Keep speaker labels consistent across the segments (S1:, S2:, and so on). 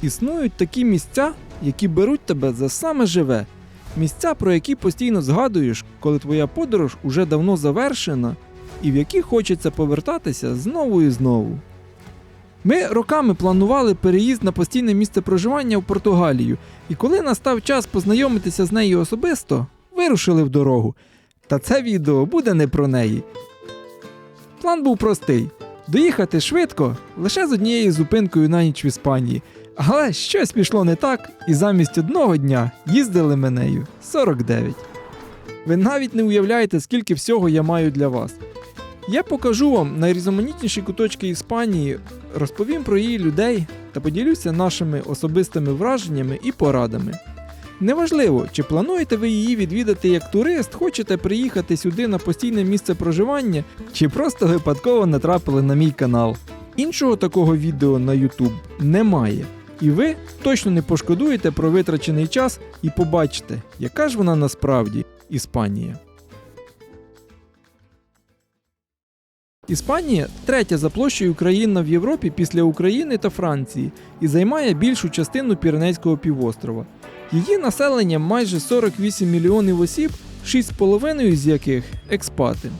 S1: Існують такі місця, які беруть тебе за саме живе. Місця, про які постійно згадуєш, коли твоя подорож уже давно завершена, і в які хочеться повертатися знову і знову. Ми роками планували переїзд на постійне місце проживання в Португалію, і коли настав час познайомитися з нею особисто, вирушили в дорогу. Та це відео буде не про неї. План був простий – доїхати швидко, лише з однією зупинкою на ніч в Іспанії. Але щось пішло не так, і замість одного дня їздили ми нею 49. Ви навіть не уявляєте, скільки всього я маю для вас. Я покажу вам найрізноманітніші куточки Іспанії, розповім про її людей та поділюся нашими особистими враженнями і порадами. Неважливо, чи плануєте ви її відвідати як турист, хочете приїхати сюди на постійне місце проживання, чи просто випадково натрапили на мій канал. Іншого такого відео на YouTube немає. І ви точно не пошкодуєте про витрачений час і побачите, яка ж вона насправді Іспанія. Іспанія – третя за площею країна в Європі після України та Франції і займає більшу частину Піренейського півострова. Її населення майже 48 мільйонів осіб, 6,5 з яких – експати.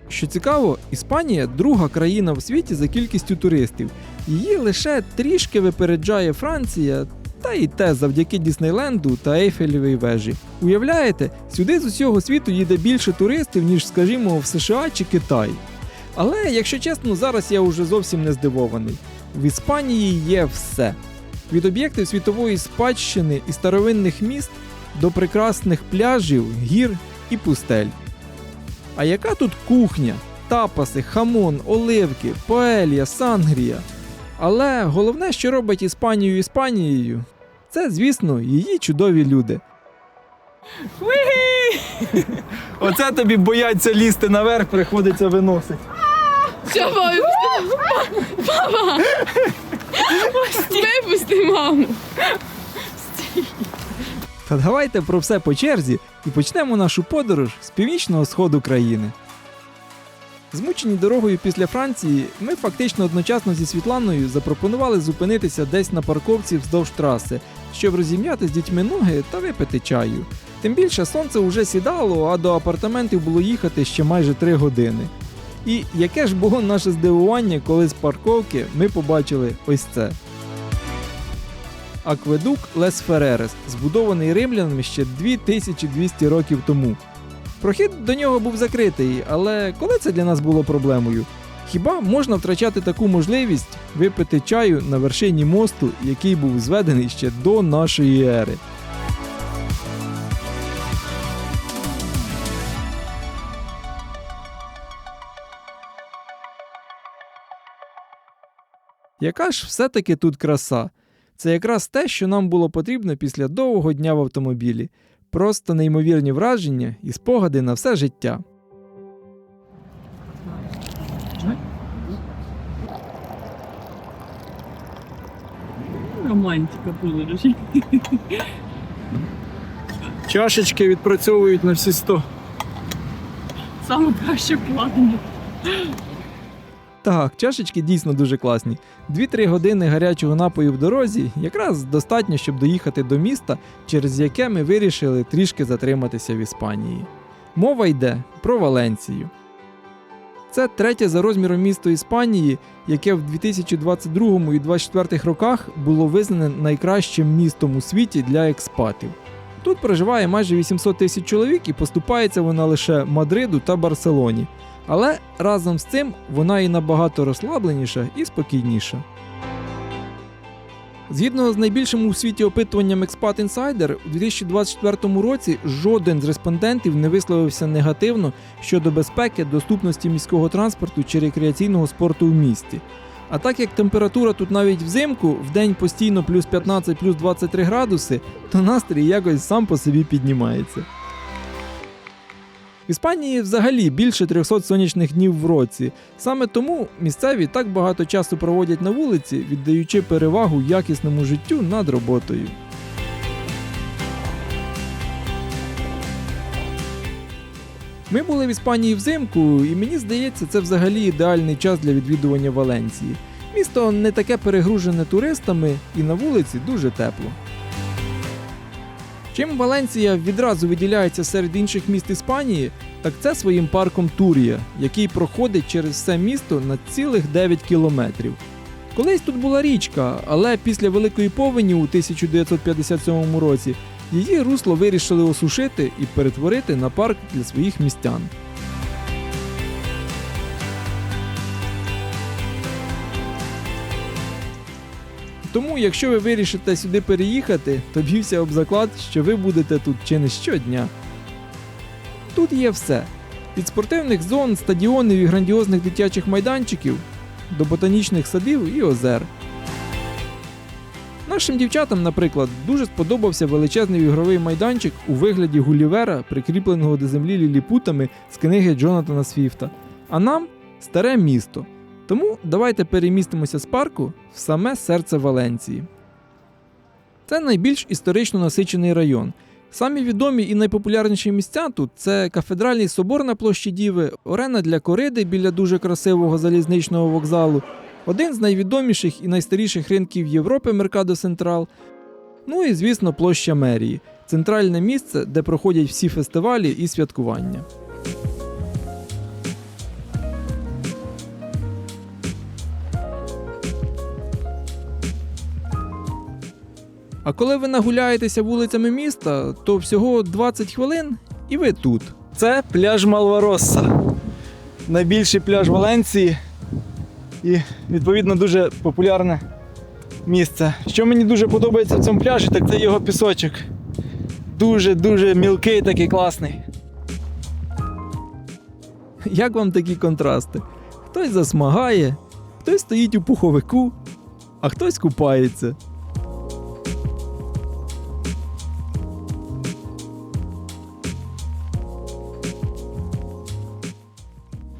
S1: Що цікаво, Іспанія – друга країна в світі за кількістю туристів. Її лише трішки випереджає Франція, та і те завдяки Діснейленду та Ейфелевій вежі. Уявляєте, сюди з усього світу їде більше туристів, ніж, скажімо, в США чи Китай. Але, якщо чесно, зараз я вже зовсім не здивований. В Іспанії є все. Від об'єктів світової спадщини і старовинних міст до прекрасних пляжів, гір і пустель. А яка тут кухня? Тапаси, хамон, оливки, паелья, сангрія. Але головне, що робить Іспанію Іспанією, це, звісно, її чудові люди. Оце тобі бояться лізти наверх, приходиться виносити.
S2: Що, папа? Випусти маму.
S1: Та давайте про все по черзі і почнемо нашу подорож з північного сходу країни. Змучені дорогою після Франції, ми фактично одночасно зі Світланою запропонували зупинитися десь на парковці вздовж траси, щоб розім'яти з дітьми ноги та випити чаю. Тим більше сонце вже сідало, а до апартаментів було їхати ще майже 3 години. І яке ж було наше здивування, коли з парковки ми побачили ось це. Акведук Лес Феререс, збудований римлянами ще 2200 років тому. Прохід до нього був закритий, але коли це для нас було проблемою? Хіба можна втрачати таку можливість випити чаю на вершині мосту, який був зведений ще до нашої ери? Яка ж все-таки тут краса? Це якраз те, що нам було потрібно після довгого дня в автомобілі. Просто неймовірні враження і спогади на все життя.
S2: Романтика подорожі.
S1: Чашечки відпрацьовують на всі 100.
S2: Саме краще платне.
S1: Так, чашечки дійсно дуже класні. 2-3 години гарячого напою в дорозі якраз достатньо, щоб доїхати до міста, через яке ми вирішили трішки затриматися в Іспанії. Мова йде про Валенсію. Це третє за розміром місто Іспанії, яке в 2022 і 2024 роках було визнане найкращим містом у світі для експатів. Тут проживає майже 800 тисяч чоловік і поступається вона лише Мадриду та Барселоні. Але разом з цим вона і набагато розслабленіша і спокійніша. Згідно з найбільшим у світі опитуванням Expat Insider, у 2024 році жоден з респондентів не висловився негативно щодо безпеки, доступності міського транспорту чи рекреаційного спорту в місті. А так як температура тут навіть взимку, вдень постійно плюс 15, плюс 23 градуси, то настрій якось сам по собі піднімається. В Іспанії взагалі більше 300 сонячних днів в році. Саме тому місцеві так багато часу проводять на вулиці, віддаючи перевагу якісному життю над роботою. Ми були в Іспанії взимку, і мені здається, це взагалі ідеальний час для відвідування Валенсії. Місто не таке перегружене туристами і на вулиці дуже тепло. Чим Валенсія відразу виділяється серед інших міст Іспанії, так це своїм парком Турія, який проходить через все місто на цілих 9 кілометрів. Колись тут була річка, але після Великої повені у 1957 році її русло вирішили осушити і перетворити на парк для своїх містян. Тому, якщо ви вирішите сюди переїхати, то б'юся об заклад, що ви будете тут чи не щодня. Тут є все. Від спортивних зон, стадіонів і грандіозних дитячих майданчиків до ботанічних садів і озер. Нашим дівчатам, наприклад, дуже сподобався величезний ігровий майданчик у вигляді Гулівера, прикріпленого до землі ліліпутами з книги Джонатана Свіфта. А нам – старе місто. Тому давайте перемістимося з парку в саме серце Валенсії. Це найбільш історично насичений район. Самі відомі і найпопулярніші місця тут – це Кафедральний собор на площі Діви, Орена для кориди біля дуже красивого залізничного вокзалу, один з найвідоміших і найстаріших ринків Європи Меркадо Сентрал, ну і, звісно, площа Мерії – центральне місце, де проходять всі фестивалі і святкування. А коли ви нагуляєтеся вулицями міста, то всього 20 хвилин і ви тут.
S3: Це пляж Малваросса. Найбільший пляж Валенсії і, відповідно, дуже популярне місце. Що мені дуже подобається в цьому пляжі, так це його пісочок. Дуже-дуже мілкий, такий класний.
S1: Як вам такі контрасти? Хтось засмагає, хтось стоїть у пуховику, а хтось купається.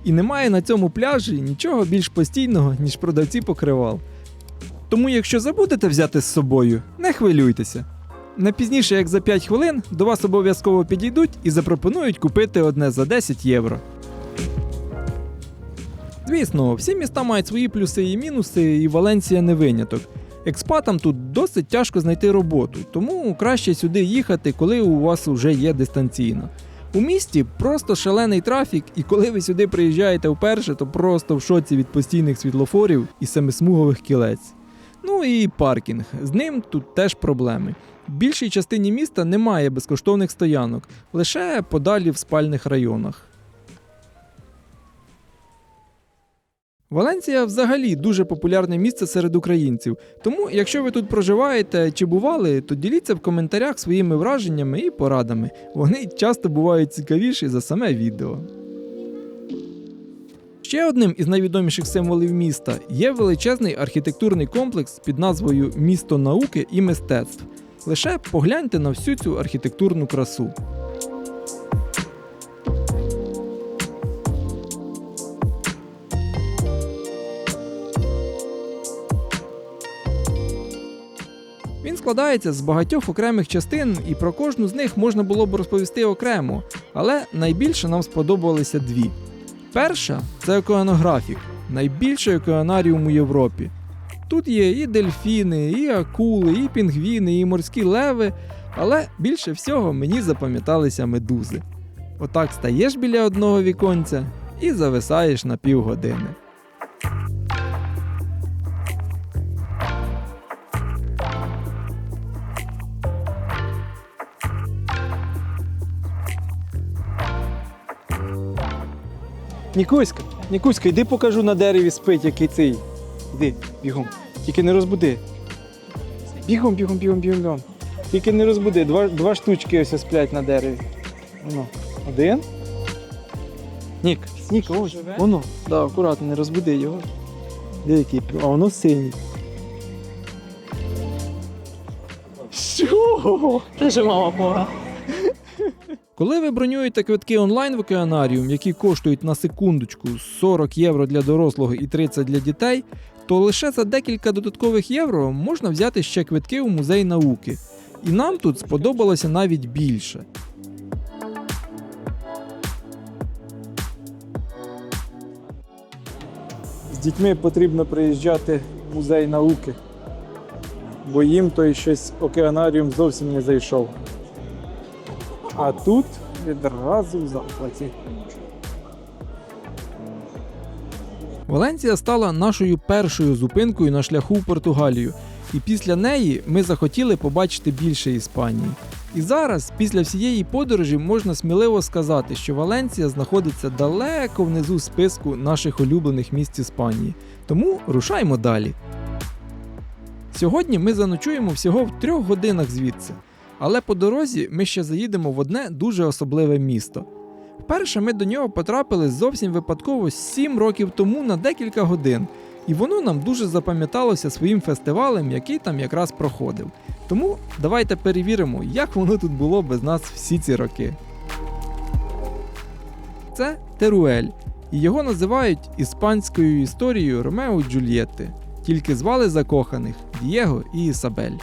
S1: І немає на цьому пляжі нічого більш постійного, ніж продавці покривал. Тому якщо забудете взяти з собою, не хвилюйтеся. Не пізніше, як за 5 хвилин, до вас обов'язково підійдуть і запропонують купити одне за 10 євро. Звісно, всі міста мають свої плюси і мінуси, і Валенсія не виняток. Експатам тут досить тяжко знайти роботу, тому краще сюди їхати, коли у вас вже є дистанційно. У місті просто шалений трафік, і коли ви сюди приїжджаєте вперше, то просто в шоці від постійних світлофорів і семисмугових кілець. Ну і паркінг. З ним тут теж проблеми. В більшій частині міста немає безкоштовних стоянок, лише подалі в спальних районах. Валенсія взагалі дуже популярне місце серед українців, тому якщо ви тут проживаєте чи бували, то діліться в коментарях своїми враженнями і порадами. Вони часто бувають цікавіші за саме відео. Ще одним із найвідоміших символів міста є величезний архітектурний комплекс під назвою «Місто науки і мистецтв». Лише погляньте на всю цю архітектурну красу. Він складається з багатьох окремих частин, і про кожну з них можна було б розповісти окремо, але найбільше нам сподобалися дві. Перша – це океанографік, найбільший океанаріум у Європі. Тут є і дельфіни, і акули, і пінгвіни, і морські леви, але більше всього мені запам'яталися медузи. Отак стаєш біля одного віконця і зависаєш на півгодини.
S3: Нікуська, йди покажу на дереві спить, який цей. Йди, бігом. Тільки не розбуди. Бігом. Тільки не розбуди. Два штучки ось сплять на дереві. Воно. Один. Нік, ось. Воно. Да, акуратно, не розбуди його. Де який? А воно синій. Що?
S2: Це ж мама Бога.
S1: Коли ви бронюєте квитки онлайн в океанаріум, які коштують на секундочку 40 євро для дорослого і 30 для дітей, то лише за декілька додаткових євро можна взяти ще квитки у музей науки. І нам тут сподобалося навіть більше.
S3: дітьми потрібно приїжджати в музей науки, бо їм той щось океанаріум зовсім не зайшов. А тут відразу в захваті.
S1: Валенсія стала нашою першою зупинкою на шляху в Португалію, і після неї ми захотіли побачити більше Іспанії. І зараз, після всієї подорожі, можна сміливо сказати, що Валенсія знаходиться далеко внизу списку наших улюблених місць Іспанії. Тому рушаймо далі. Сьогодні ми заночуємо всього в 3 годинах звідси, але по дорозі ми ще заїдемо в одне дуже особливе місто. Вперше ми до нього потрапили зовсім випадково 7 років тому на декілька годин, і воно нам дуже запам'яталося своїм фестивалем, який там якраз проходив. Тому давайте перевіримо, як воно тут було без нас всі ці роки. Це Теруель, і його називають іспанською історією Ромео і Джульєтти, тільки звали закоханих Дієго і Ісабель.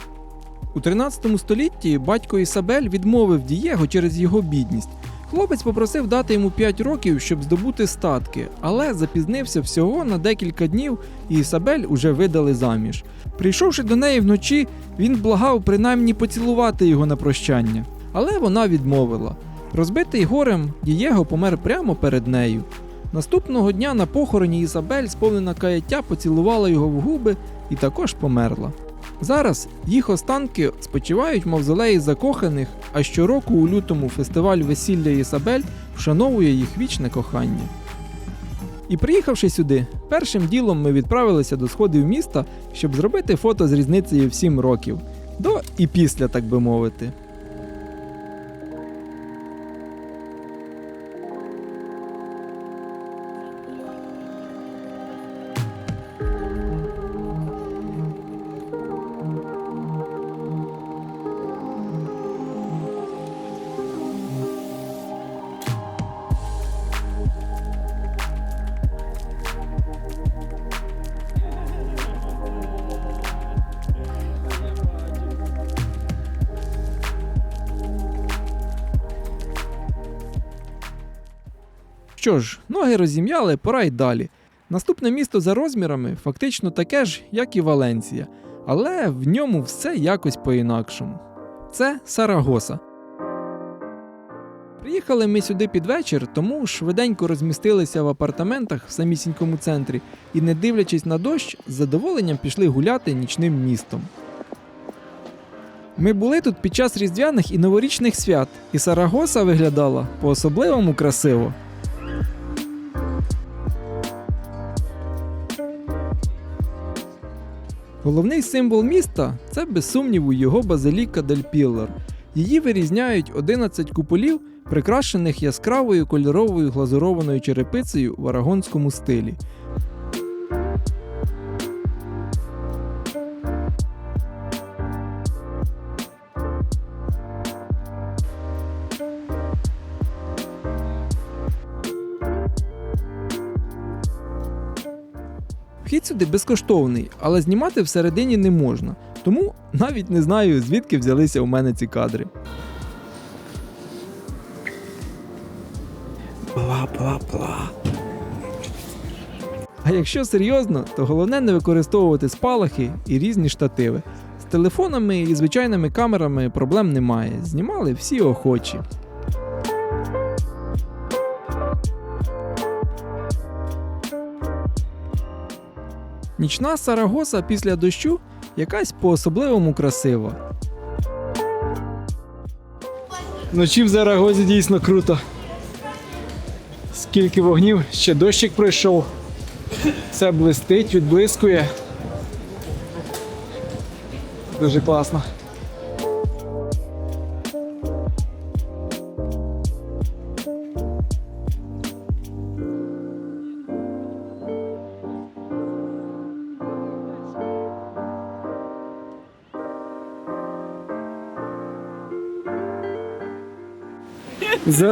S1: У 13 столітті батько Ісабель відмовив Дієго через його бідність. Хлопець попросив дати йому 5 років, щоб здобути статки, але запізнився всього на декілька днів, і Ісабель уже видали заміж. Прийшовши до неї вночі, він благав принаймні поцілувати його на прощання, але вона відмовила. Розбитий горем, Дієго помер прямо перед нею. Наступного дня на похороні Ісабель, сповнена каяття, поцілувала його в губи і також померла. Зараз їх останки спочивають в мавзолеї закоханих, а щороку у лютому фестиваль весілля Ісабель вшановує їх вічне кохання. І приїхавши сюди, першим ділом ми відправилися до сходів міста, щоб зробити фото з різницею в 7 років. До і після, так би мовити. Що ж, ноги розім'яли, пора й далі. Наступне місто за розмірами фактично таке ж, як і Валенсія, але в ньому все якось по-інакшому. Це Сарагоса. Приїхали ми сюди під вечір, тому швиденько розмістилися в апартаментах в самісінькому центрі і, не дивлячись на дощ, з задоволенням пішли гуляти нічним містом. Ми були тут під час різдвяних і новорічних свят, і Сарагоса виглядала по-особливому красиво. Головний символ міста – це, без сумніву, його базиліка дель Піллар. Її вирізняють 11 куполів, прикрашених яскравою кольоровою глазурованою черепицею в арагонському стилі. Вхід сюди безкоштовний, але знімати всередині не можна, тому навіть не знаю, звідки взялися у мене ці кадри. Бла-бла-бла. А якщо серйозно, то головне не використовувати спалахи і різні штативи. З телефонами і звичайними камерами проблем немає, знімали всі охочі. Нічна Сарагоса після дощу якась по-особливому красива.
S3: Вночі в Зарагозі дійсно круто. Скільки вогнів, ще дощик пройшов. Все блистить, відблискує. Дуже класно.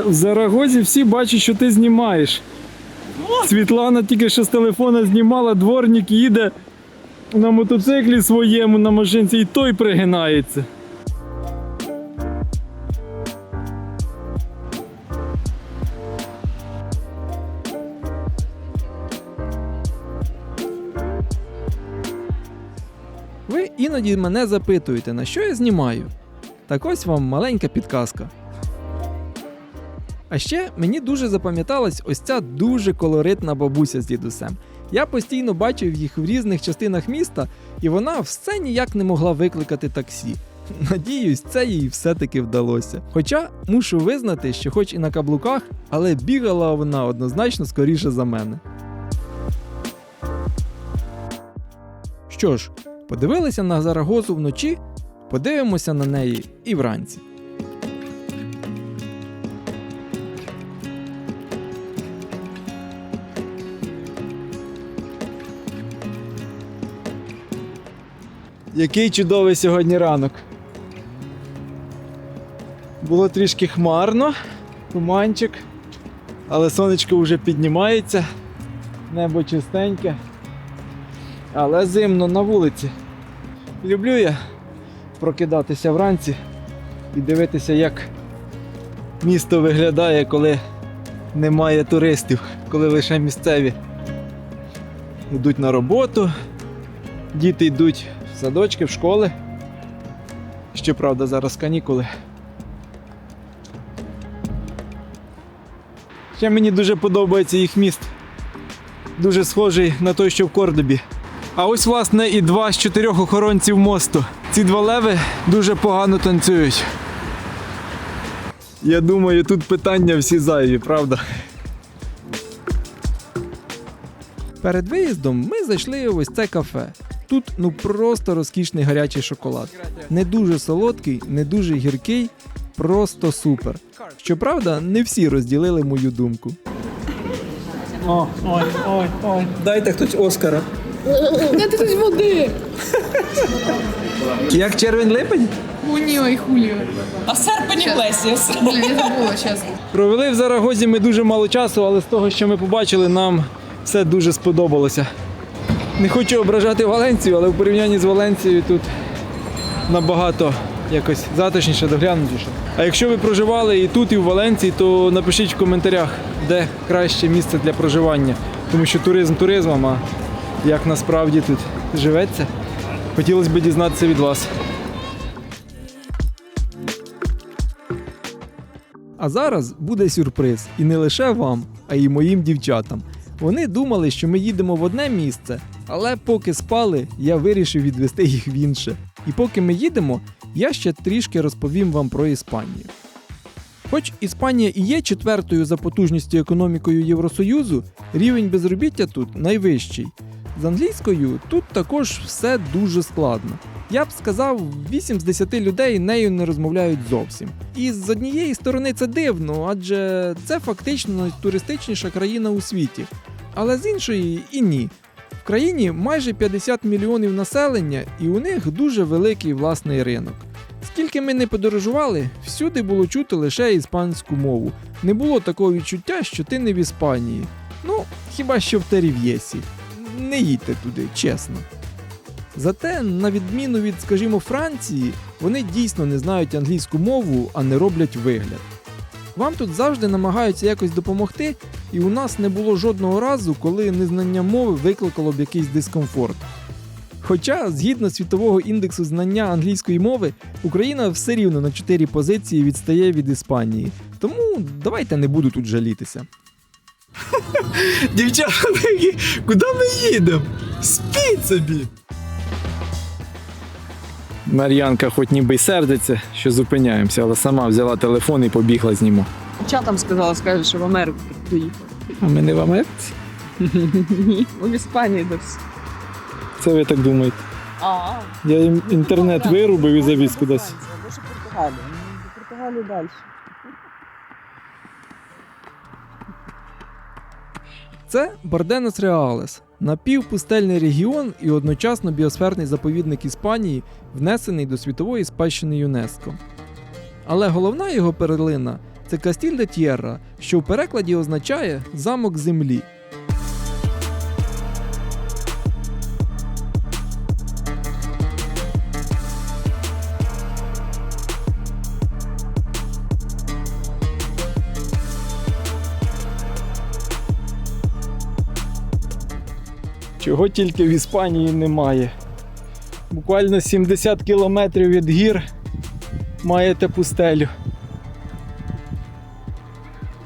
S3: В Зарагозі всі бачать, що ти знімаєш. Світлана тільки що з телефона знімала, дворник їде на мотоциклі своєму, на машинці, і той пригинається.
S1: Ви іноді мене запитуєте, на що я знімаю. Так ось вам маленька підказка. А ще мені дуже запам'яталась ось ця дуже колоритна бабуся з дідусем. Я постійно бачив їх в різних частинах міста, і вона все ніяк не могла викликати таксі. Надіюсь, це їй все-таки вдалося. Хоча мушу визнати, що хоч і на каблуках, але бігала вона однозначно скоріше за мене. Що ж, подивилися на Зарагозу вночі, подивимося на неї і вранці.
S3: Який чудовий сьогодні ранок. Було трішки хмарно, туманчик, але сонечко вже піднімається, небо чистеньке, але зимно на вулиці. Люблю я прокидатися вранці і дивитися, як місто виглядає, коли немає туристів, коли лише місцеві йдуть на роботу, діти йдуть в садочки, в школи. Щоправда, зараз канікули. Ще мені дуже подобається їх міст. Дуже схожий на той, що в Кордобі. А ось, власне, і 2 з 4 охоронців мосту. Ці 2 леви дуже погано танцюють. Я думаю, тут питання всі зайві, правда?
S1: Перед виїздом ми зайшли в ось це кафе. Тут просто розкішний гарячий шоколад. Не дуже солодкий, не дуже гіркий, просто супер. Щоправда, не всі розділили мою думку.
S3: Ой. Дайте хтось Оскара.
S2: Дайте хтось води.
S3: Як червень-липень?
S2: Хуніо і Хуліо.
S4: А серпень Іглесіас.
S2: Блін, я забула, чесно.
S3: Провели в Зарагозі ми дуже мало часу, але з того, що ми побачили, нам все дуже сподобалося. Не хочу ображати Валенцію, але в порівнянні з Валенцією тут набагато якось затишніше, доглянутіше. А якщо ви проживали і тут, і в Валенції, то напишіть в коментарях, де краще місце для проживання. Тому що туризм туризмом, а як насправді тут живеться, хотілося б дізнатися від вас.
S1: А зараз буде сюрприз. І не лише вам, а й моїм дівчатам. Вони думали, що ми їдемо в одне місце, але поки спали, я вирішив відвести їх в інше. І поки ми їдемо, я ще трішки розповім вам про Іспанію. Хоч Іспанія і є 4-ю за потужністю економікою Євросоюзу, рівень безробіття тут найвищий. З англійською тут також все дуже складно. Я б сказав, 8 з 10 людей нею не розмовляють зовсім. І з однієї сторони це дивно, адже це фактично найтуристичніша країна у світі. Але з іншої і ні. В країні майже 50 мільйонів населення і у них дуже великий власний ринок. Скільки ми не подорожували, всюди було чути лише іспанську мову. Не було такого відчуття, що ти не в Іспанії. Ну, хіба що в Терів'єсі. Не їдьте туди, чесно. Зате, на відміну від, скажімо, Франції, вони дійсно не знають англійську мову, а не роблять вигляд. Вам тут завжди намагаються якось допомогти, і у нас не було жодного разу, коли незнання мови викликало б якийсь дискомфорт. Хоча, згідно світового індексу знання англійської мови, Україна все рівно на 4 позиції відстає від Іспанії. Тому давайте не буду тут жалітися.
S3: Дівчата, куди ми їдемо? Спіть собі! Мар'янка хоч ніби й сердиться, що зупиняємося, але сама взяла телефон і побігла зніму.
S2: Чатам сказала, скаже, що в Америку доїхав.
S3: А ми не в Америці?
S2: Ні, в Іспанії десь.
S3: Це ви так думаєте? Я їм інтернет вирубив і завіз кудись.
S4: Лише Португалія. До Португалії далі.
S1: Це Барденос Реалес – напівпустельний регіон і одночасно біосферний заповідник Іспанії, внесений до світової спадщини ЮНЕСКО. Але головна його перлина – це Кастіль де Т'єрра, що в перекладі означає «замок землі».
S3: Чого тільки в Іспанії немає. Буквально 70 кілометрів від гір маєте пустелю.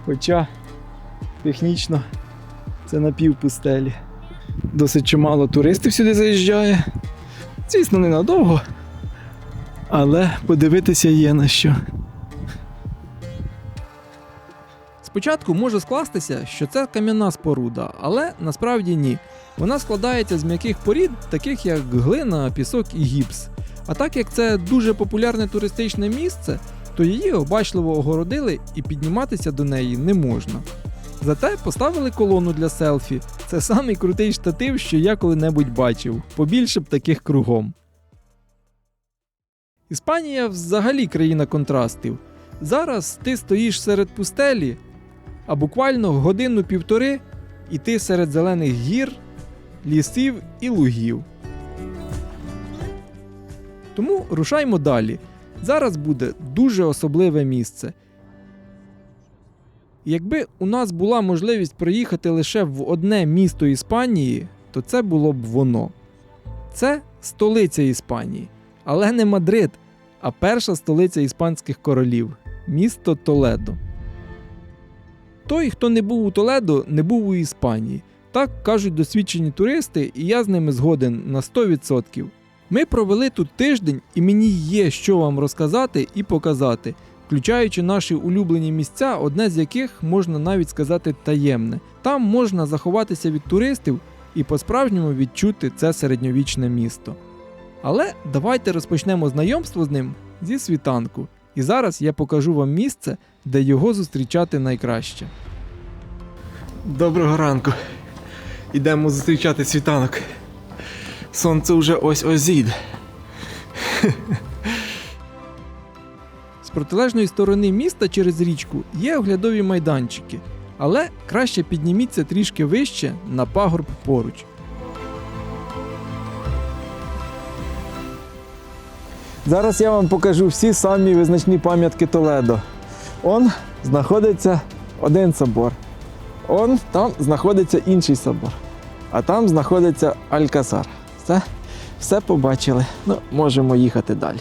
S3: Хоча технічно це напівпустелі. Досить чимало туристів сюди заїжджає. Звісно, ненадовго, але подивитися є на що.
S1: Спочатку може скластися, що це кам'яна споруда, але насправді ні. Вона складається з м'яких порід, таких як глина, пісок і гіпс. А так як це дуже популярне туристичне місце, то її обачливо огородили і підніматися до неї не можна. Зате поставили колону для селфі. Це самий крутий штатив, що я коли-небудь бачив. Побільше б таких кругом. Іспанія взагалі країна контрастів. Зараз ти стоїш серед пустелі, а буквально годину-півтори і ти серед зелених гір, лісів і лугів. Тому рушаймо далі. Зараз буде дуже особливе місце. Якби у нас була можливість проїхати лише в одне місто Іспанії, то це було б воно. Це столиця Іспанії. Але не Мадрид, а перша столиця іспанських королів – місто Толедо. Той, хто не був у Толедо, не був у Іспанії. Так кажуть досвідчені туристи, і я з ними згоден на 100%. Ми провели тут тиждень, і мені є що вам розказати і показати, включаючи наші улюблені місця, одне з яких, можна навіть сказати, таємне. Там можна заховатися від туристів і по-справжньому відчути це середньовічне місто. Але давайте розпочнемо знайомство з ним зі світанку. І зараз я покажу вам місце, де його зустрічати найкраще.
S3: Доброго ранку. Ідемо зустрічати світанок. Сонце вже ось-ось зійде.
S1: З протилежної сторони міста через річку є оглядові майданчики, але краще підніміться трішки вище на пагорб поруч.
S3: Зараз я вам покажу всі самі визначні пам'ятки Толедо. Он знаходиться один собор. Он там знаходиться інший собор. А там знаходиться Алькасар. Все побачили. Ну, можемо їхати далі.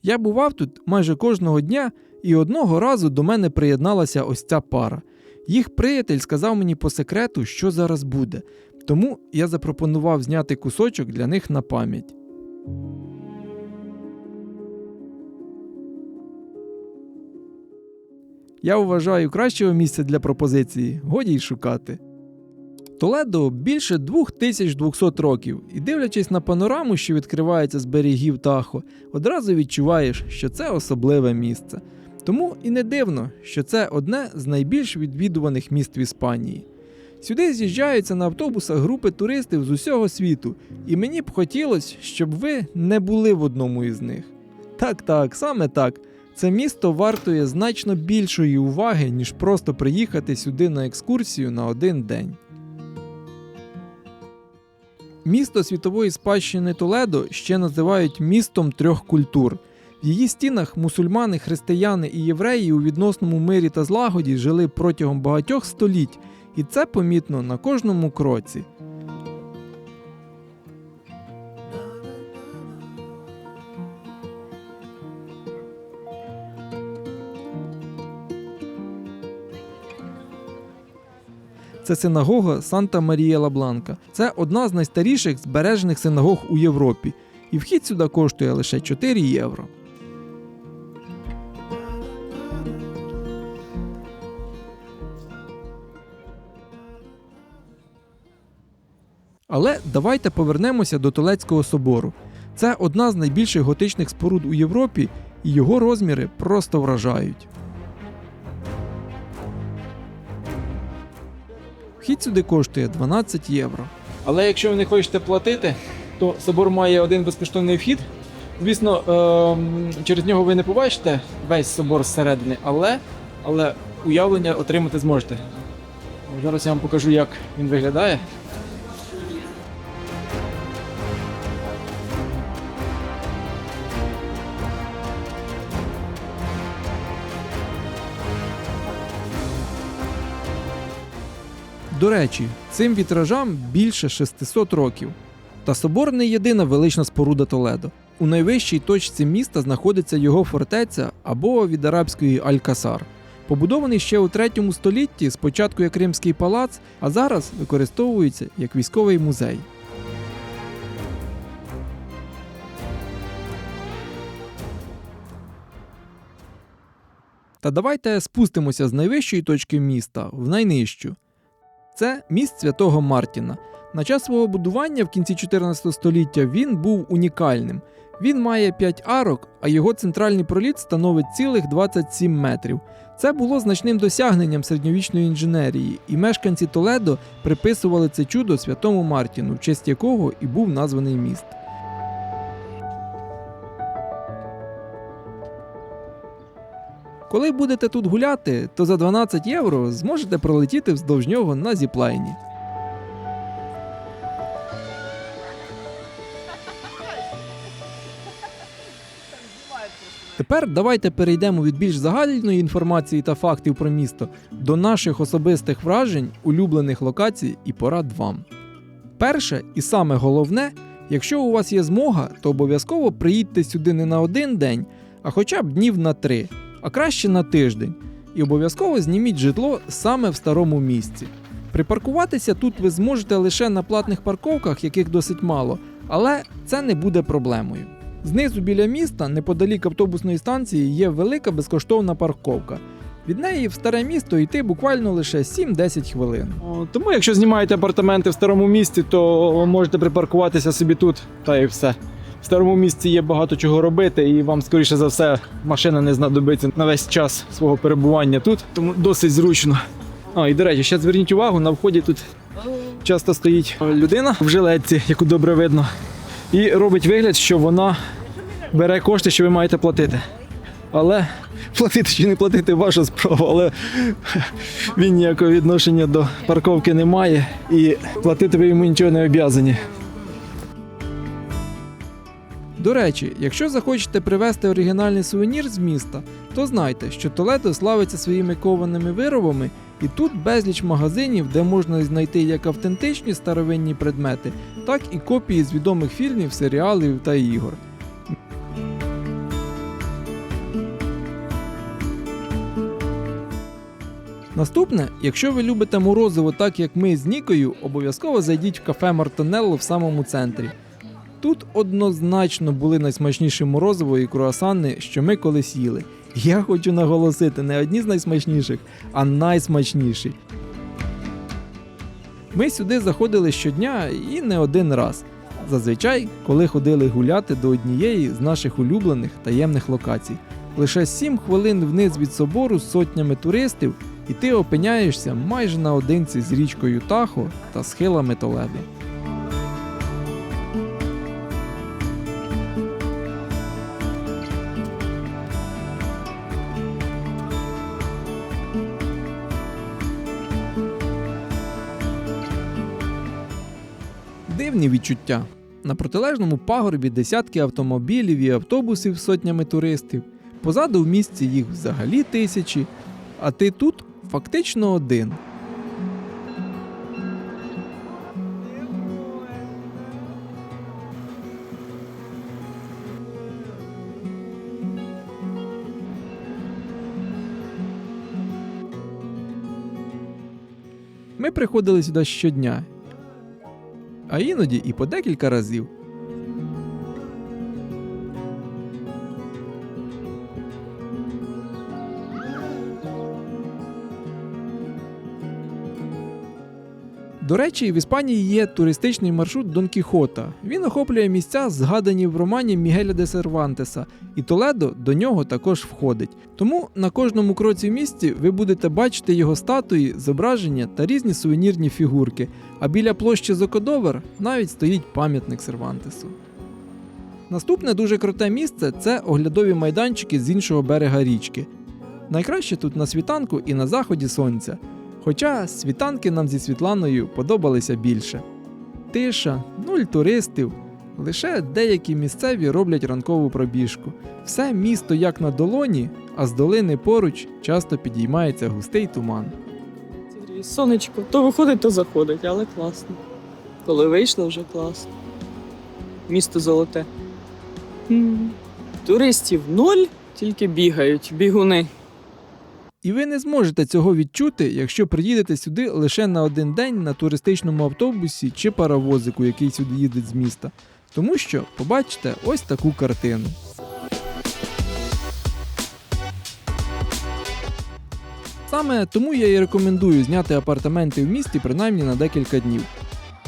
S1: Я бував тут майже кожного дня, і одного разу до мене приєдналася ось ця пара. Їх приятель сказав мені по секрету, що зараз буде, тому я запропонував зняти кусочок для них на пам'ять. Я вважаю, кращого місця для пропозиції годі й шукати. Толедо більше 2200 років, і дивлячись на панораму, що відкривається з берегів Тахо, одразу відчуваєш, що це особливе місце. Тому і не дивно, що це одне з найбільш відвідуваних міст в Іспанії. Сюди з'їжджаються на автобусах групи туристів з усього світу, і мені б хотілося, щоб ви не були в одному із них. Так, саме так. Це місто вартує значно більшої уваги, ніж просто приїхати сюди на екскурсію на один день. Місто світової спадщини Толедо ще називають містом трьох культур. В її стінах мусульмани, християни і євреї у відносному мирі та злагоді жили протягом багатьох століть, і це помітно на кожному кроці. Це синагога Санта-Марія-ла-Бланка. Це одна з найстаріших збережених синагог у Європі. І вхід сюди коштує лише 4 євро. Але давайте повернемося до Толедського собору. Це одна з найбільших готичних споруд у Європі, і його розміри просто вражають. Вхід сюди коштує 12 євро.
S3: Але якщо ви не хочете платити, то собор має один безкоштовний вхід. Звісно, через нього ви не побачите весь собор зсередини, але уявлення отримати зможете. Зараз я вам покажу, як він виглядає.
S1: До речі, цим вітражам більше 600 років. Та собор не єдина велична споруда Толедо. У найвищій точці міста знаходиться його фортеця або від арабської Аль-Касар. Побудований ще у 3 столітті, спочатку як Римський палац, а зараз використовується як військовий музей. Та давайте спустимося з найвищої точки міста в найнижчу. Це міст Святого Мартіна. На час свого будування в кінці 14 століття він був унікальним. Він має 5 арок, а його центральний проліт становить цілих 27 метрів. Це було значним досягненням середньовічної інженерії, і мешканці Толедо приписували це чудо Святому Мартіну, в честь якого і був названий міст. Коли будете тут гуляти, то за 12 євро зможете пролетіти вздовж нього на зіплайні. Тепер давайте перейдемо від більш загальної інформації та фактів про місто до наших особистих вражень, улюблених локацій і порад вам. Перше і саме головне, якщо у вас є змога, то обов'язково приїдьте сюди не на один день, а хоча б днів на 3, а краще на тиждень. І обов'язково зніміть житло саме в старому місці. Припаркуватися тут ви зможете лише на платних парковках, яких досить мало, але це не буде проблемою. Знизу біля міста, неподалік автобусної станції, є велика безкоштовна парковка. Від неї в старе місто йти буквально лише 7-10 хвилин.
S3: Тому якщо знімаєте апартаменти в старому місті, то можете припаркуватися собі тут, та і все. В старому місті є багато чого робити, і вам, скоріше за все, машина не знадобиться на весь час свого перебування тут, тому досить зручно. І до речі, ще зверніть увагу, на вході тут часто стоїть людина в жилетці, яку добре видно, і робить вигляд, що вона бере кошти, що ви маєте платити. Але платити чи не платити – ваша справа, але він ніякого відношення до парковки не має, і платити ви йому нічого не обов'язані.
S1: До речі, якщо захочете привезти оригінальний сувенір з міста, то знайте, що Толедо славиться своїми кованими виробами, і тут безліч магазинів, де можна знайти як автентичні старовинні предмети, так і копії з відомих фільмів, серіалів та ігор. Наступне, якщо ви любите морозиво так, як ми з Нікою, обов'язково зайдіть в кафе Мартонелло в самому центрі. Тут однозначно були найсмачніші морозиво і круасани, що ми колись їли. Я хочу наголосити, не одні з найсмачніших, а найсмачніші. Ми сюди заходили щодня і не один раз. Зазвичай, коли ходили гуляти до однієї з наших улюблених таємних локацій. Лише 7 хвилин вниз від собору з сотнями туристів, і ти опиняєшся майже наодинці з річкою Тахо та схилами Толедо. Дивні відчуття. На протилежному пагорбі десятки автомобілів і автобусів з сотнями туристів. Позаду в місті їх взагалі тисячі, а ти тут фактично один. Ми приходили сюди щодня, а іноді і по декілька разів. До речі, в Іспанії є туристичний маршрут Дон Кіхота. Він охоплює місця, згадані в романі Мігеля де Сервантеса, і Толедо до нього також входить. Тому на кожному кроці в місті ви будете бачити його статуї, зображення та різні сувенірні фігурки, а біля площі Зокодовер навіть стоїть пам'ятник Сервантесу. Наступне дуже круте місце – це оглядові майданчики з іншого берега річки. Найкраще тут на світанку і на заході сонця. Хоча світанки нам зі Світланою подобалися більше. Тиша, нуль туристів, лише деякі місцеві роблять ранкову пробіжку. Все місто як на долоні, а з долини поруч часто підіймається густий туман.
S2: Сонечко, то виходить, то заходить, але класно. Коли вийшло, вже класно. Місто золоте. Туристів ноль, тільки бігають, бігуни.
S1: І ви не зможете цього відчути, якщо приїдете сюди лише на один день на туристичному автобусі чи паровозику, який сюди їде з міста. Тому що побачите ось таку картину. Саме тому я і рекомендую зняти апартаменти в місті принаймні на декілька днів.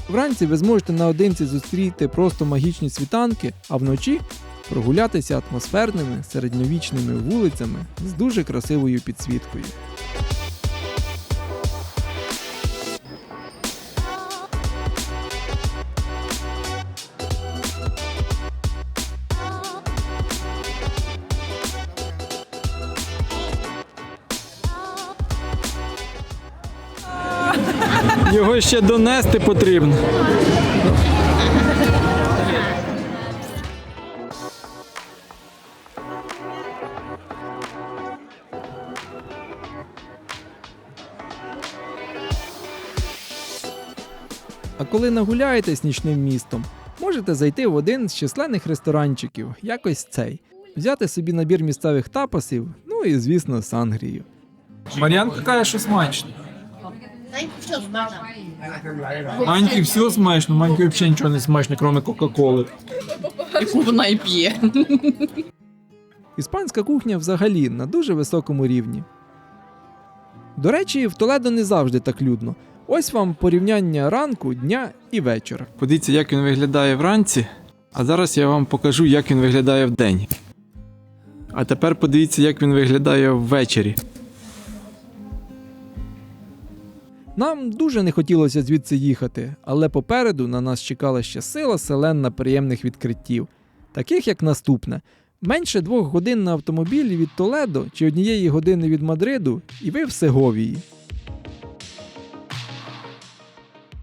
S1: Вранці ви зможете наодинці зустріти просто магічні світанки, а вночі прогулятися атмосферними середньовічними вулицями з дуже красивою підсвіткою.
S3: Його ще донести потрібно.
S1: А коли нагуляєтесь нічним містом, можете зайти в один з численних ресторанчиків, якось цей, взяти собі набір місцевих тапасів, ну і, звісно, сангрію.
S3: Мар'янка каже, що смачно. Маньки все смачно, Маньки взагалі нічого не смачно, крім Кока-Коли.
S2: Яку вона і п'є.
S1: Іспанська кухня взагалі на дуже високому рівні. До речі, в Толедо не завжди так людно. Ось вам порівняння ранку, дня і вечора.
S3: Подивіться, як він виглядає вранці, а зараз я вам покажу, як він виглядає вдень. А тепер подивіться, як він виглядає ввечері.
S1: Нам дуже не хотілося звідси їхати, але попереду на нас чекала ще сила селен приємних відкриттів, таких як наступне. Менше 2 годин на автомобілі від Толедо чи 1 години від Мадриду, і ви в Сеговії.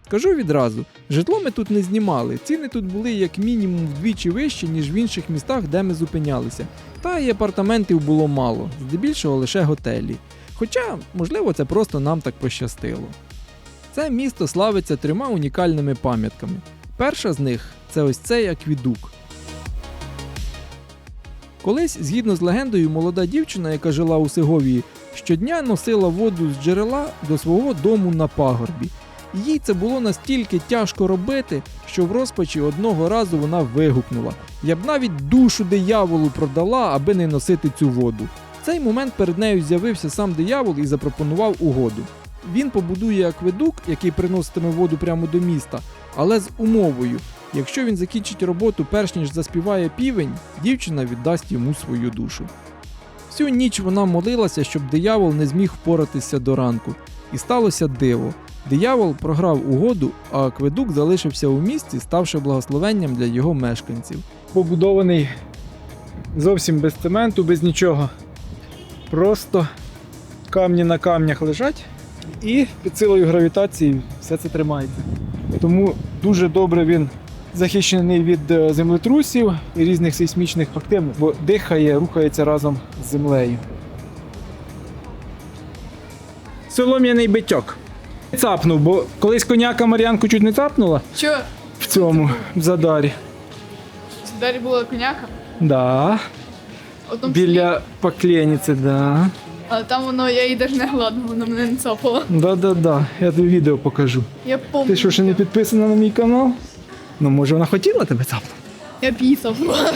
S1: Скажу відразу, житло ми тут не знімали, ціни тут були як мінімум вдвічі вищі, ніж в інших містах, де ми зупинялися. Та й апартаментів було мало, здебільшого лише готелі. Хоча, можливо, це просто нам так пощастило. Це місто славиться 3 унікальними пам'ятками. Перша з них – це ось цей акведук. Колись, згідно з легендою, молода дівчина, яка жила у Сеговії, щодня носила воду з джерела до свого дому на пагорбі. І їй це було настільки тяжко робити, що в розпачі одного разу вона вигукнула: «Я б навіть душу дияволу продала, аби не носити цю воду». В цей момент перед нею з'явився сам диявол і запропонував угоду. Він побудує акведук, який приноситиме воду прямо до міста, але з умовою: якщо він закінчить роботу перш ніж заспіває півень, дівчина віддасть йому свою душу. Всю ніч вона молилася, щоб диявол не зміг впоратися до ранку. І сталося диво. Диявол програв угоду, а акведук залишився у місті, ставши благословенням для його мешканців.
S3: Побудований зовсім без цементу, без нічого. Просто камні на камнях лежать і під силою гравітації все це тримається. Тому дуже добре він захищений від землетрусів і різних сейсмічних активностей, бо дихає, рухається разом з землею. Солом'яний бичок. Цапнув, бо колись коняка Мар'янку чуть не цапнула
S2: Що?
S3: в цьому, в Задарі.
S2: В Задарі була коняка?
S3: Да. Біля Поклєніці, да.
S2: Але там воно, я її навіть не гладила, вона мене не цапала.
S3: Да. Я тобі відео покажу.
S2: Я
S3: Ти
S2: помню.
S3: що, ще не підписана на мій канал? Ну, може, вона хотіла тебе цапнути?
S2: Я б її цапала.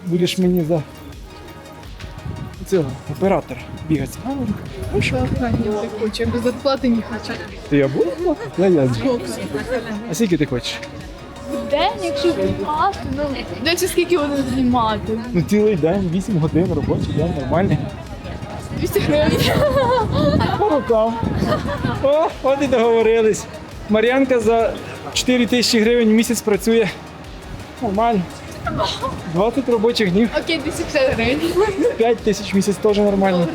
S3: Будеш мені за цього оператора бігати з камерою.
S5: Не хочу, я без зарплати не хочу.
S3: Ти я буду платити? А скільки ти хочеш?
S5: В день, якщо знімати, ну, де чи скільки вони знімати?
S3: Ну цілий день, 8 годин робочий день, нормальний.
S5: 200 гривень.
S3: По рукам. О, от і договорились. Мар'янка за 4 тисячі гривень в місяць працює. Нормально. 20 робочих днів,
S5: Окей, 250 гривень.
S3: 5 тисяч в місяць теж нормально.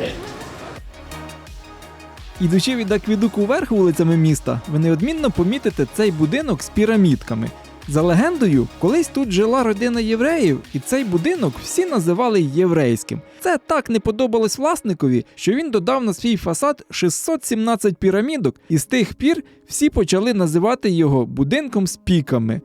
S1: Ідучи від аквідуку вверх вулицями міста, ви неодмінно помітите цей будинок з пірамідками. За легендою, колись тут жила родина євреїв, і цей будинок всі називали єврейським. Це так не подобалось власникові, що він додав на свій фасад 617 пірамідок, і з тих пір всі почали називати його будинком з піками.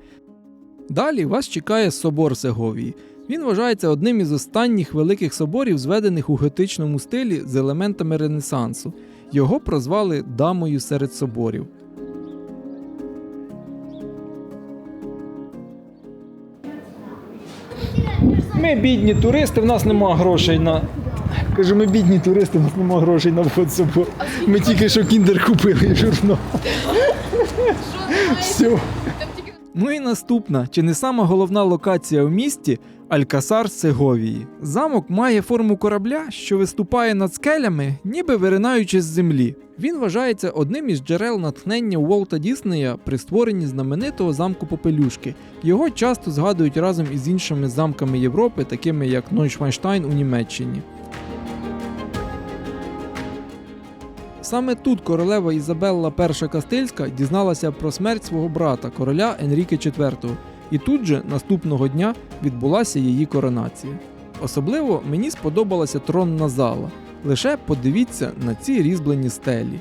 S1: Далі вас чекає собор Сеговії. Він вважається одним із останніх великих соборів, зведених у готичному стилі з елементами Ренесансу. Його прозвали «Дамою серед соборів».
S3: Ми бідні туристи, в нас нема грошей на. Кажу, ми бідні туристи, в нас нема грошей на вход в собор. Ми тільки що кіндер купили і журнал. Все.
S1: Ну і наступна, чи не сама головна локація у місті – Алькасар Сеговії. Замок має форму корабля, що виступає над скелями, ніби виринаючи з землі. Він вважається одним із джерел натхнення Уолта Діснея при створенні знаменитого замку Попелюшки. Його часто згадують разом із іншими замками Європи, такими як Нойшвайнштайн у Німеччині. Саме тут королева Ізабелла І Кастильська дізналася про смерть свого брата, короля Енріке IV, і тут же наступного дня відбулася її коронація. Особливо мені сподобалася тронна зала. Лише подивіться на ці різьблені стелі.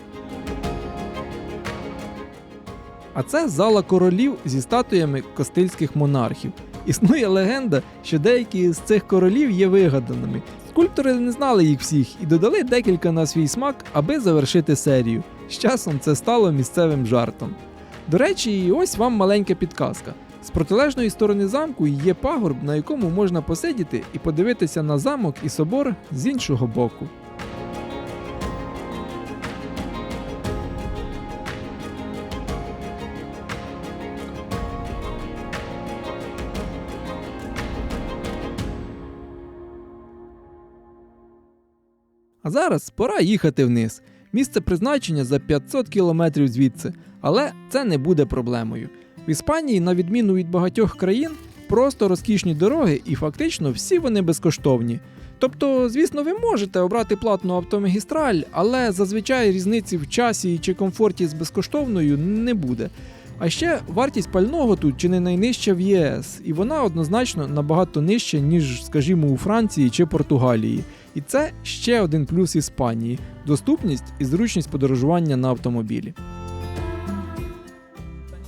S1: А це зала королів зі статуями кастильських монархів. Існує легенда, що деякі з цих королів є вигаданими. Скульптори не знали їх всіх і додали декілька на свій смак, аби завершити серію. З часом це стало місцевим жартом. До речі, ось вам маленька підказка. З протилежної сторони замку є пагорб, на якому можна посидіти і подивитися на замок і собор з іншого боку. А зараз пора їхати вниз. Місце призначення за 500 кілометрів звідси, але це не буде проблемою. В Іспанії, на відміну від багатьох країн, просто розкішні дороги і фактично всі вони безкоштовні. Тобто, звісно, ви можете обрати платну автомагістраль, але зазвичай різниці в часі чи комфорті з безкоштовною не буде. А ще вартість пального тут чи не найнижча в ЄС, і вона однозначно набагато нижча, ніж, скажімо, у Франції чи Португалії. І це ще один плюс Іспанії – доступність і зручність подорожування на автомобілі.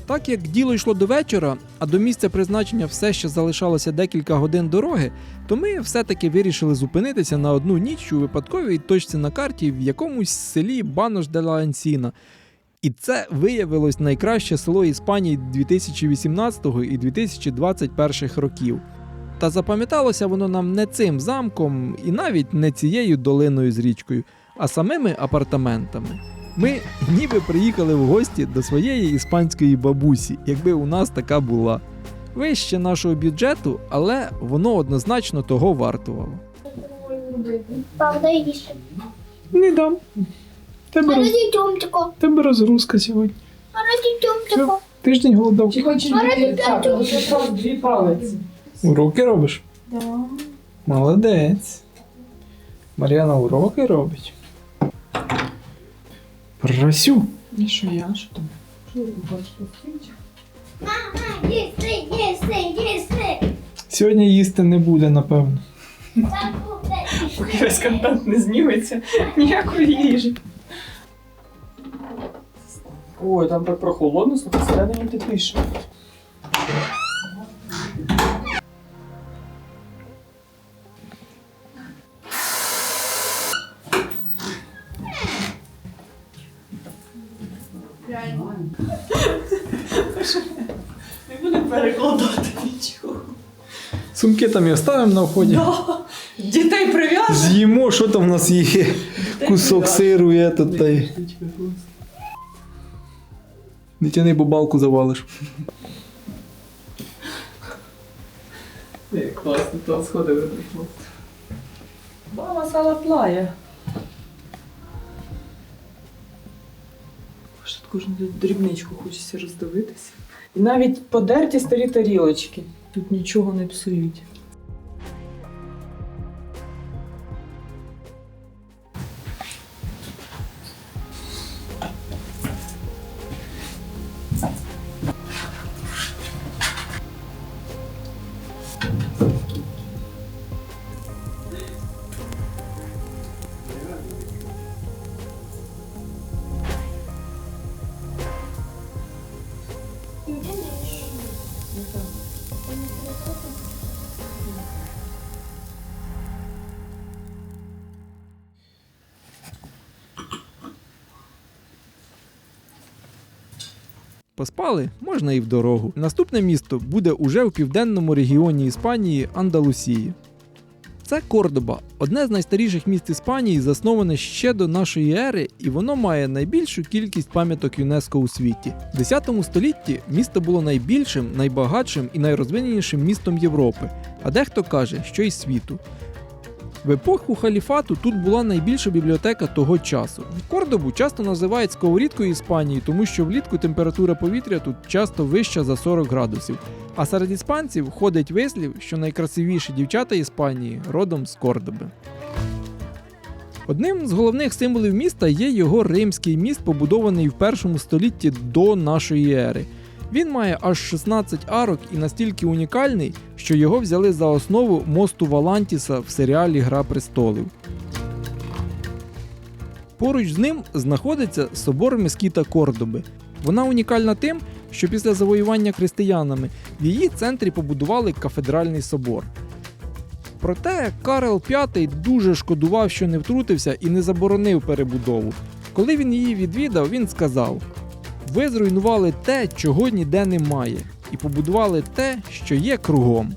S1: Так як діло йшло до вечора, а до місця призначення все ще залишалося декілька годин дороги, то ми все-таки вирішили зупинитися на одну ніч у випадковій точці на карті в якомусь селі Банош де ла Енсіна. І це виявилось найкраще село Іспанії 2018 і 2021 років. Та запам'яталося воно нам не цим замком і навіть не цією долиною з річкою, а самими апартаментами. Ми ніби приїхали в гості до своєї іспанської бабусі, якби у нас така була. Вище нашого бюджету, але воно однозначно того вартувало.
S6: Правда, їсти.
S3: Не дам.
S6: Раді тьомтико.
S3: Тебе розгрузка сьогодні.
S6: Раді тьомтико.
S3: Тиждень голодав.
S6: Раді п'ятого.
S2: Дві палиці.
S3: Уроки робиш?
S6: Да.
S3: Молодець. Мар'яна уроки робить. Просю.
S2: І що я? Що там?
S6: Мама, їсти.
S3: Сьогодні їсти не буде, напевно.
S6: Так буде.
S2: Весь контент не зніметься. Ніякої їжі. Ой, там так прохолодно, слухай, всередині тепліше. Не будемо перекладати нічого.
S3: Сумки там і оставимо на вході.
S2: Дітей прив'яжемо.
S3: З'їмо, що там в нас є? Кусок сиру є тут. Та й... Не тяни, бо балку завалиш.
S2: Класно, то сходи витрішло. Мама сала плає. Що тут кожну дрібничку хочеться роздивитися. І навіть подерті старі тарілочки. Тут нічого не псують.
S1: Поспали можна і в дорогу. Наступне місто буде уже в південному регіоні Іспанії Андалусії. Це Кордоба, одне з найстаріших міст Іспанії, засноване ще до нашої ери, і воно має найбільшу кількість пам'яток ЮНЕСКО у світі. В 10 столітті місто було найбільшим, найбагатшим і найрозвиненішим містом Європи, а дехто каже, що й світу. В епоху халіфату тут була найбільша бібліотека того часу. Кордобу часто називають сковорідкою Іспанії, тому що влітку температура повітря тут часто вища за 40 градусів. А серед іспанців ходить вислів, що найкрасивіші дівчата Іспанії родом з Кордоби. Одним з головних символів міста є його римський міст, побудований в 1 столітті до нашої ери. Він має аж 16 арок і настільки унікальний, що його взяли за основу мосту Валантіса в серіалі «Гра престолів». Поруч з ним знаходиться собор Мескіта Кордоби. Вона унікальна тим, що після завоювання християнами в її центрі побудували кафедральний собор. Проте Карл V дуже шкодував, що не втрутився і не заборонив перебудову. Коли він її відвідав, він сказав: «Ви зруйнували те, чого ніде немає, і побудували те, що є кругом».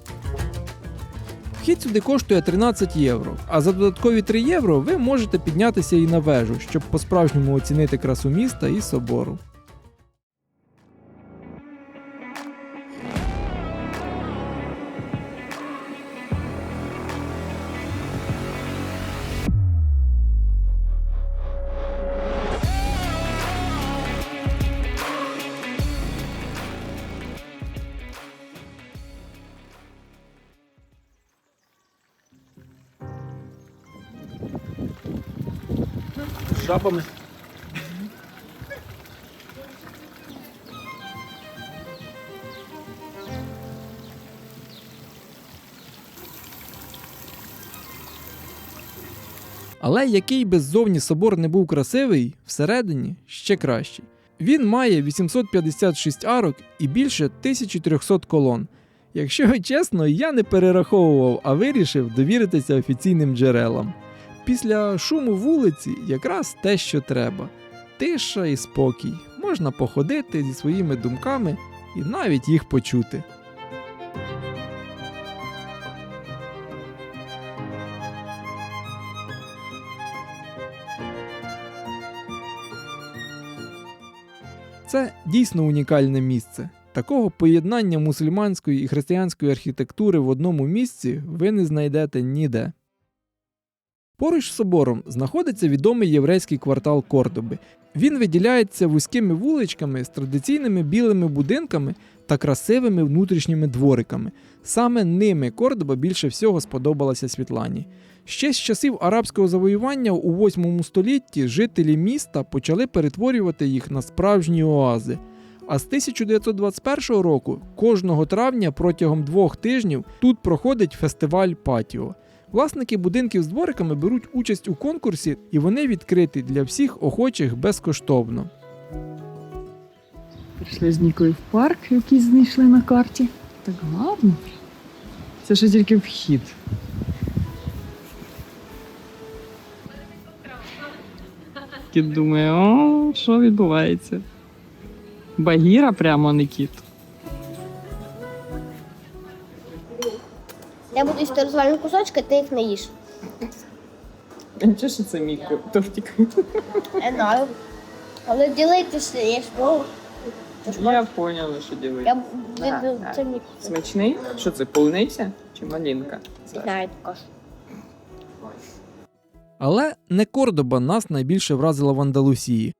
S1: Вхід сюди коштує 13 євро, а за додаткові 3 євро ви можете піднятися і на вежу, щоб по-справжньому оцінити красу міста і собору.
S3: З жабами.
S1: Але який би ззовні собор не був красивий, всередині ще кращий. Він має 856 арок і більше 1300 колон. Якщо чесно, я не перераховував, а вирішив довіритися офіційним джерелам. Після шуму вулиці якраз те, що треба. Тиша і спокій. Можна походити зі своїми думками і навіть їх почути. Це дійсно унікальне місце. Такого поєднання мусульманської і християнської архітектури в одному місці ви не знайдете ніде. Поруч з собором знаходиться відомий єврейський квартал Кордоби. Він виділяється вузькими вуличками з традиційними білими будинками та красивими внутрішніми двориками. Саме ними Кордоба більше всього сподобалася Світлані. Ще з часів арабського завоювання у 8 столітті жителі міста почали перетворювати їх на справжні оази. А з 1921 року кожного травня протягом 2 тижнів тут проходить фестиваль Патіо. Власники будинків з двориками беруть участь у конкурсі, і вони відкриті для всіх охочих безкоштовно.
S2: Прийшли з Нікою в парк, який знайшли на карті. Так гарно. Це ще тільки вхід. Кіт думає, о, що відбувається? Багіра прямо, не кіт.
S6: Я буду їсти розвалені кусочки, ти їх не їш.
S2: Нічого, що це мій тортик.
S6: Не знаю. Але ділитися є що.
S2: Я поняла, що дивиться.
S6: Я буду це мій.
S2: Смачний? Що це, полуниця чи малинка?
S6: Не знаю також.
S1: Але не Кордоба нас найбільше вразила в Андалусії.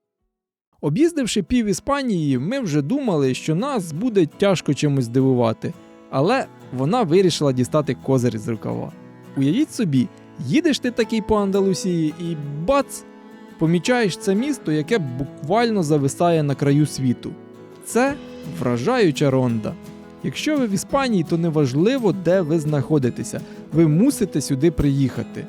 S1: Об'їздивши пів Іспанії, ми вже думали, що нас буде тяжко чимось здивувати. Але вона вирішила дістати козир з рукава. Уявіть собі, їдеш ти такий по Андалусії і бац! Помічаєш це місто, яке буквально зависає на краю світу. Це вражаюча Ронда. Якщо ви в Іспанії, то неважливо, де ви знаходитеся, ви мусите сюди приїхати.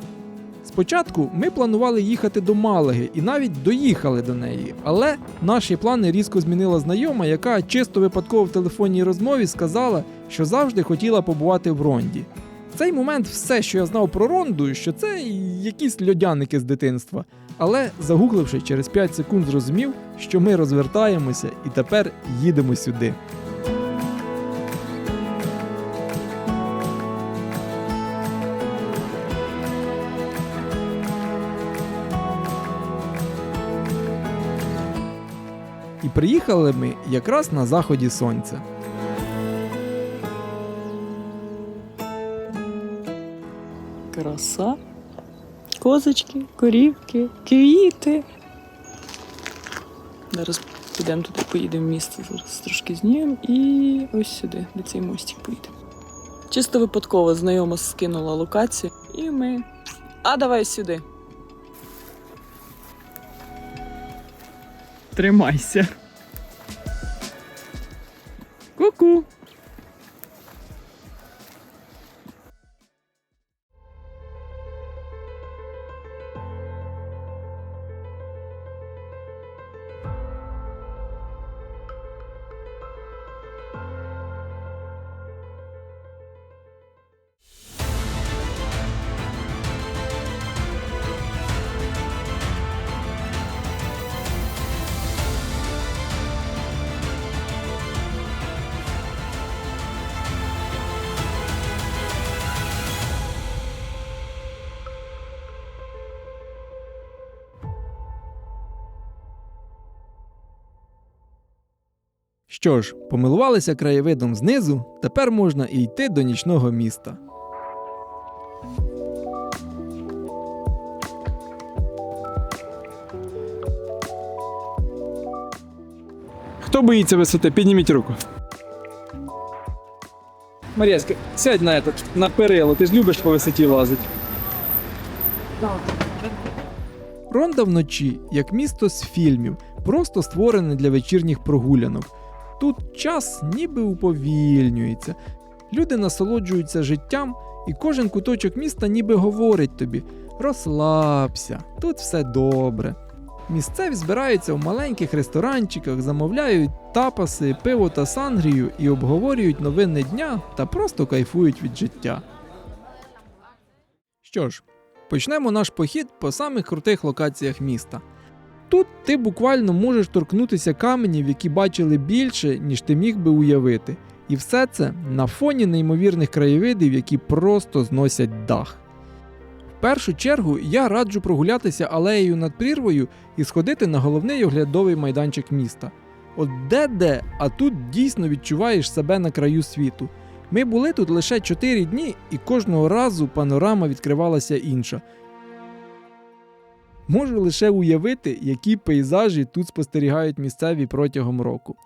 S1: Спочатку ми планували їхати до Малаги і навіть доїхали до неї, але наші плани різко змінила знайома, яка чисто випадково в телефонній розмові сказала, що завжди хотіла побувати в Ронді. В цей момент все, що я знав про Ронду, що це якісь льодяники з дитинства. Але, загугливши, через 5 секунд зрозумів, що ми розвертаємося і тепер їдемо сюди. І приїхали ми якраз на заході сонця.
S2: Краса. Козочки, корівки, квіти. Зараз підемо туди, поїдемо в місто, зараз трошки знімемо і ось сюди, де цей мостик поїдемо. Чисто випадково знайома скинула локацію і ми... А давай сюди. Тримайся. Ку-ку.
S1: Що ж, помилувалися краєвидом знизу, тепер можна і йти до нічного міста.
S3: Хто боїться висоти? Підніміть руку. Мар'яська, сядь на перило, ти ж любиш по висоті лазити.
S1: Ронда вночі, як місто з фільмів, просто створене для вечірніх прогулянок. Тут час ніби уповільнюється. Люди насолоджуються життям, і кожен куточок міста ніби говорить тобі: розслабся, тут все добре. Місцеві збираються в маленьких ресторанчиках, замовляють тапаси, пиво та сангрію і обговорюють новини дня та просто кайфують від життя. Що ж, почнемо наш похід по самих крутих локаціях міста. Тут ти буквально можеш торкнутися каменів, які бачили більше, ніж ти міг би уявити. І все це на фоні неймовірних краєвидів, які просто зносять дах. В першу чергу я раджу прогулятися алеєю над прірвою і сходити на головний оглядовий майданчик міста. От де-де, а тут дійсно відчуваєш себе на краю світу. Ми були тут лише 4 дні, і кожного разу панорама відкривалася інша. Можу лише уявити, які пейзажі тут спостерігають місцеві протягом року.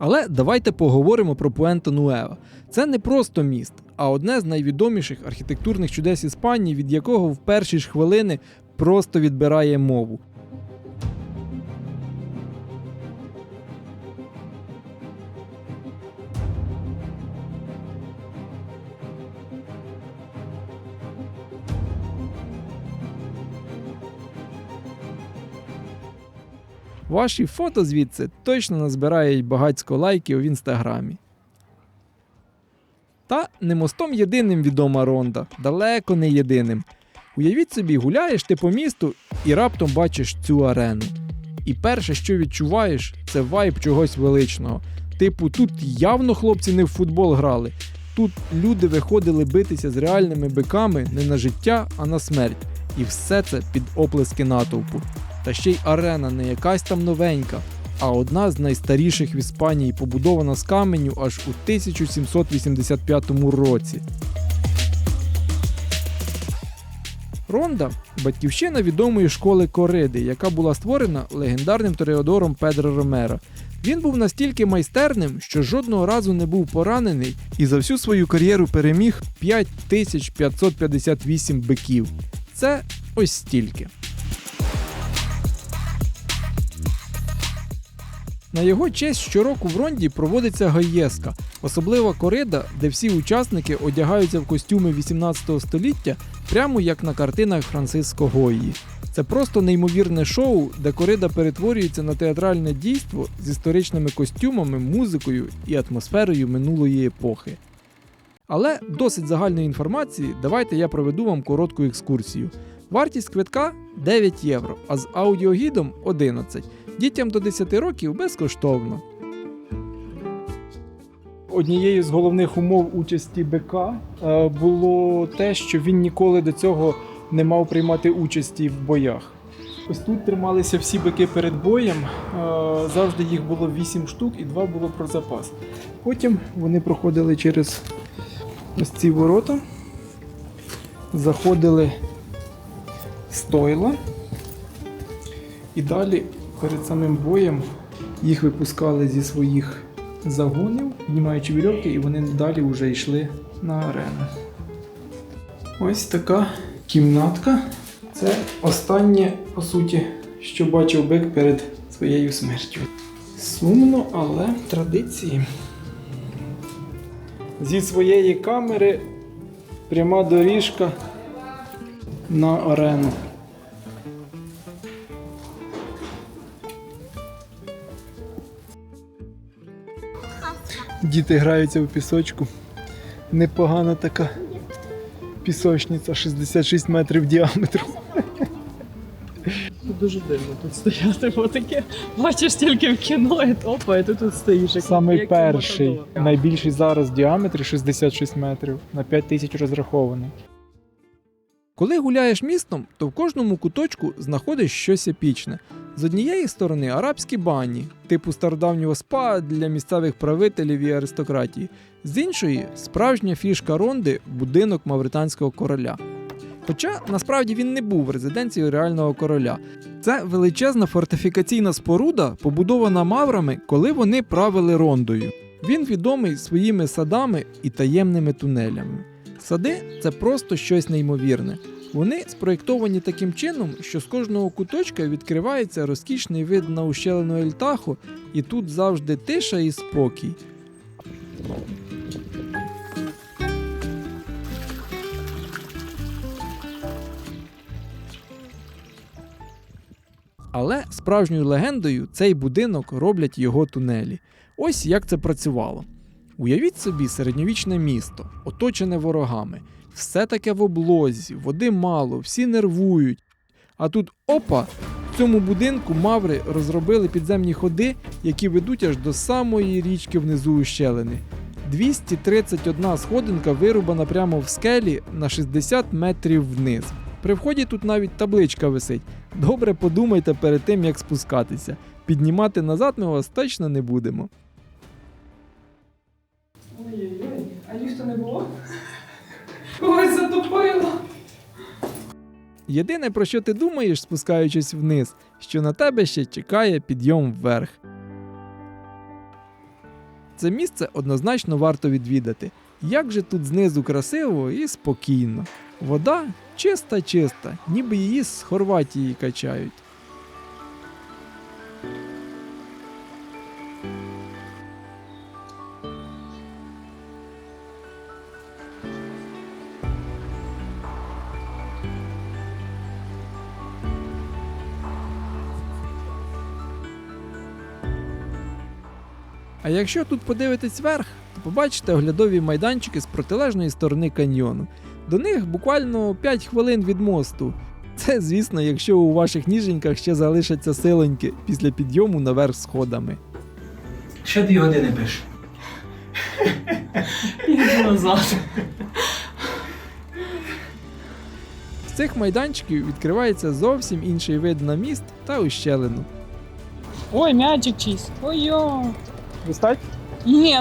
S1: Але давайте поговоримо про Пуенте-Нуево. Це не просто міст, а одне з найвідоміших архітектурних чудес Іспанії, від якого в перші ж хвилини просто відбирає мову. Ваші фото звідси точно назбирають багатько лайків в інстаграмі. Та не мостом єдиним відома Ронда, далеко не єдиним. Уявіть собі, гуляєш ти по місту і раптом бачиш цю арену. І перше, що відчуваєш, це вайб чогось величного. Типу, тут явно хлопці не в футбол грали. Тут люди виходили битися з реальними биками не на життя, а на смерть. І все це під оплески натовпу. Та ще й арена не якась там новенька, а одна з найстаріших в Іспанії, побудована з каменю аж у 1785 році. Ронда – батьківщина відомої школи кориди, яка була створена легендарним тореодором Педро Ромеро. Він був настільки майстерним, що жодного разу не був поранений і за всю свою кар'єру переміг 5558 биків. Це ось стільки. На його честь щороку в Ронді проводиться гаєска, особлива корида, де всі учасники одягаються в костюми 18 століття, прямо як на картинах Франциско Гойї. Це просто неймовірне шоу, де корида перетворюється на театральне дійство з історичними костюмами, музикою і атмосферою минулої епохи. Але досить загальної інформації, давайте я проведу вам коротку екскурсію. Вартість квитка – 9 євро, а з аудіогідом – 11. Дітям до 10 років безкоштовно.
S3: Однією з головних умов участі бика було те, що він ніколи до цього не мав приймати участі в боях. Ось тут трималися всі бики перед боєм, завжди їх було 8 штук і 2 було про запас. Потім вони проходили через ось ці ворота, заходили в стойла і далі перед самим боєм їх випускали зі своїх загонів, піднімаючи вірьовки, і вони далі вже йшли на арену. Ось така кімнатка. Це останнє, по суті, що бачив бик перед своєю смертю. Сумно, але традиції. Зі своєї камери пряма доріжка на арену. Діти граються в пісочку. Непогана така пісочниця, 66 метрів діаметру.
S2: Дуже дивно тут стояти, бо таке бачиш тільки в кіно, і топа, і ти тут стоїш.
S3: Самий перший, найбільший зараз в діаметрі 66 метрів, на 5000 розрахований.
S1: Коли гуляєш містом, то в кожному куточку знаходиш щось епічне. З однієї сторони арабські бані, типу стародавнього спа для місцевих правителів і аристократії. З іншої – справжня фішка Ронди – будинок мавританського короля. Хоча, насправді, він не був резиденцією реального короля. Це величезна фортифікаційна споруда, побудована маврами, коли вони правили Рондою. Він відомий своїми садами і таємними тунелями. Сади – це просто щось неймовірне. Вони спроєктовані таким чином, що з кожного куточка відкривається розкішний вид на ущелину Ель-Тахо, і тут завжди тиша і спокій. Але справжньою легендою цей будинок роблять його тунелі. Ось як це працювало. Уявіть собі середньовічне місто, оточене ворогами. Все таке в облозі, води мало, всі нервують. А тут опа! В цьому будинку маври розробили підземні ходи, які ведуть аж до самої річки внизу ущелини. 231 сходинка вирубана прямо в скелі на 60 метрів вниз. При вході тут навіть табличка висить. Добре подумайте перед тим, як спускатися. Піднімати назад ми вас точно не будемо.
S2: Ой-ой-ой, а ліфту не було? Ой, затопило!
S1: Єдине, про що ти думаєш, спускаючись вниз, що на тебе ще чекає підйом вверх. Це місце однозначно варто відвідати. Як же тут знизу красиво і спокійно. Вода чиста-чиста, ніби її з Хорватії качають. А якщо тут подивитись вверх, то побачите оглядові майданчики з протилежної сторони каньйону. До них буквально 5 хвилин від мосту. Це, звісно, якщо у ваших ніженьках ще залишаться силоньки після підйому наверх сходами.
S3: Ще 2 години пиш.
S2: Іду назад.
S1: З цих майданчиків відкривається зовсім інший вид на міст та ущелину.
S2: Ой, м'ячик чийсь. Ой-йо.
S3: Достать?
S2: Ні.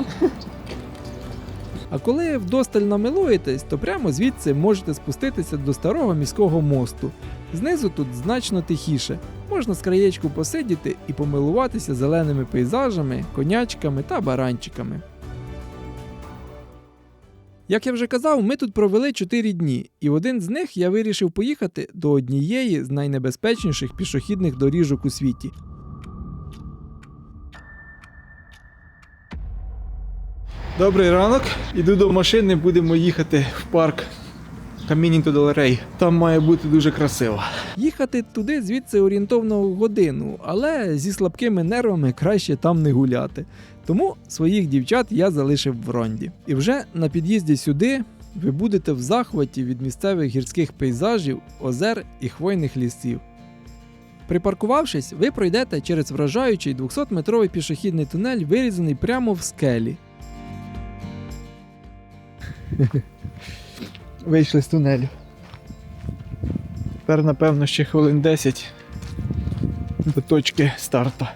S1: А коли вдосталь намилуєтесь, то прямо звідси можете спуститися до старого міського мосту. Знизу тут значно тихіше. Можна з краєчку посидіти і помилуватися зеленими пейзажами, конячками та баранчиками. Як я вже казав, ми тут провели 4 дні, і в один з них я вирішив поїхати до однієї з найнебезпечніших пішохідних доріжок у світі.
S3: Добрий ранок. Іду до машини, будемо їхати в парк Камінінто дель Рей. Там має бути дуже красиво.
S1: Їхати туди звідси орієнтовно годину, але зі слабкими нервами краще там не гуляти. Тому своїх дівчат я залишив в Ронді. І вже на під'їзді сюди ви будете в захваті від місцевих гірських пейзажів, озер і хвойних лісів. Припаркувавшись, ви пройдете через вражаючий 200-метровий пішохідний тунель, вирізаний прямо в скелі.
S3: Вийшли з тунелю. Тепер, напевно, ще хвилин 10 до точки старту.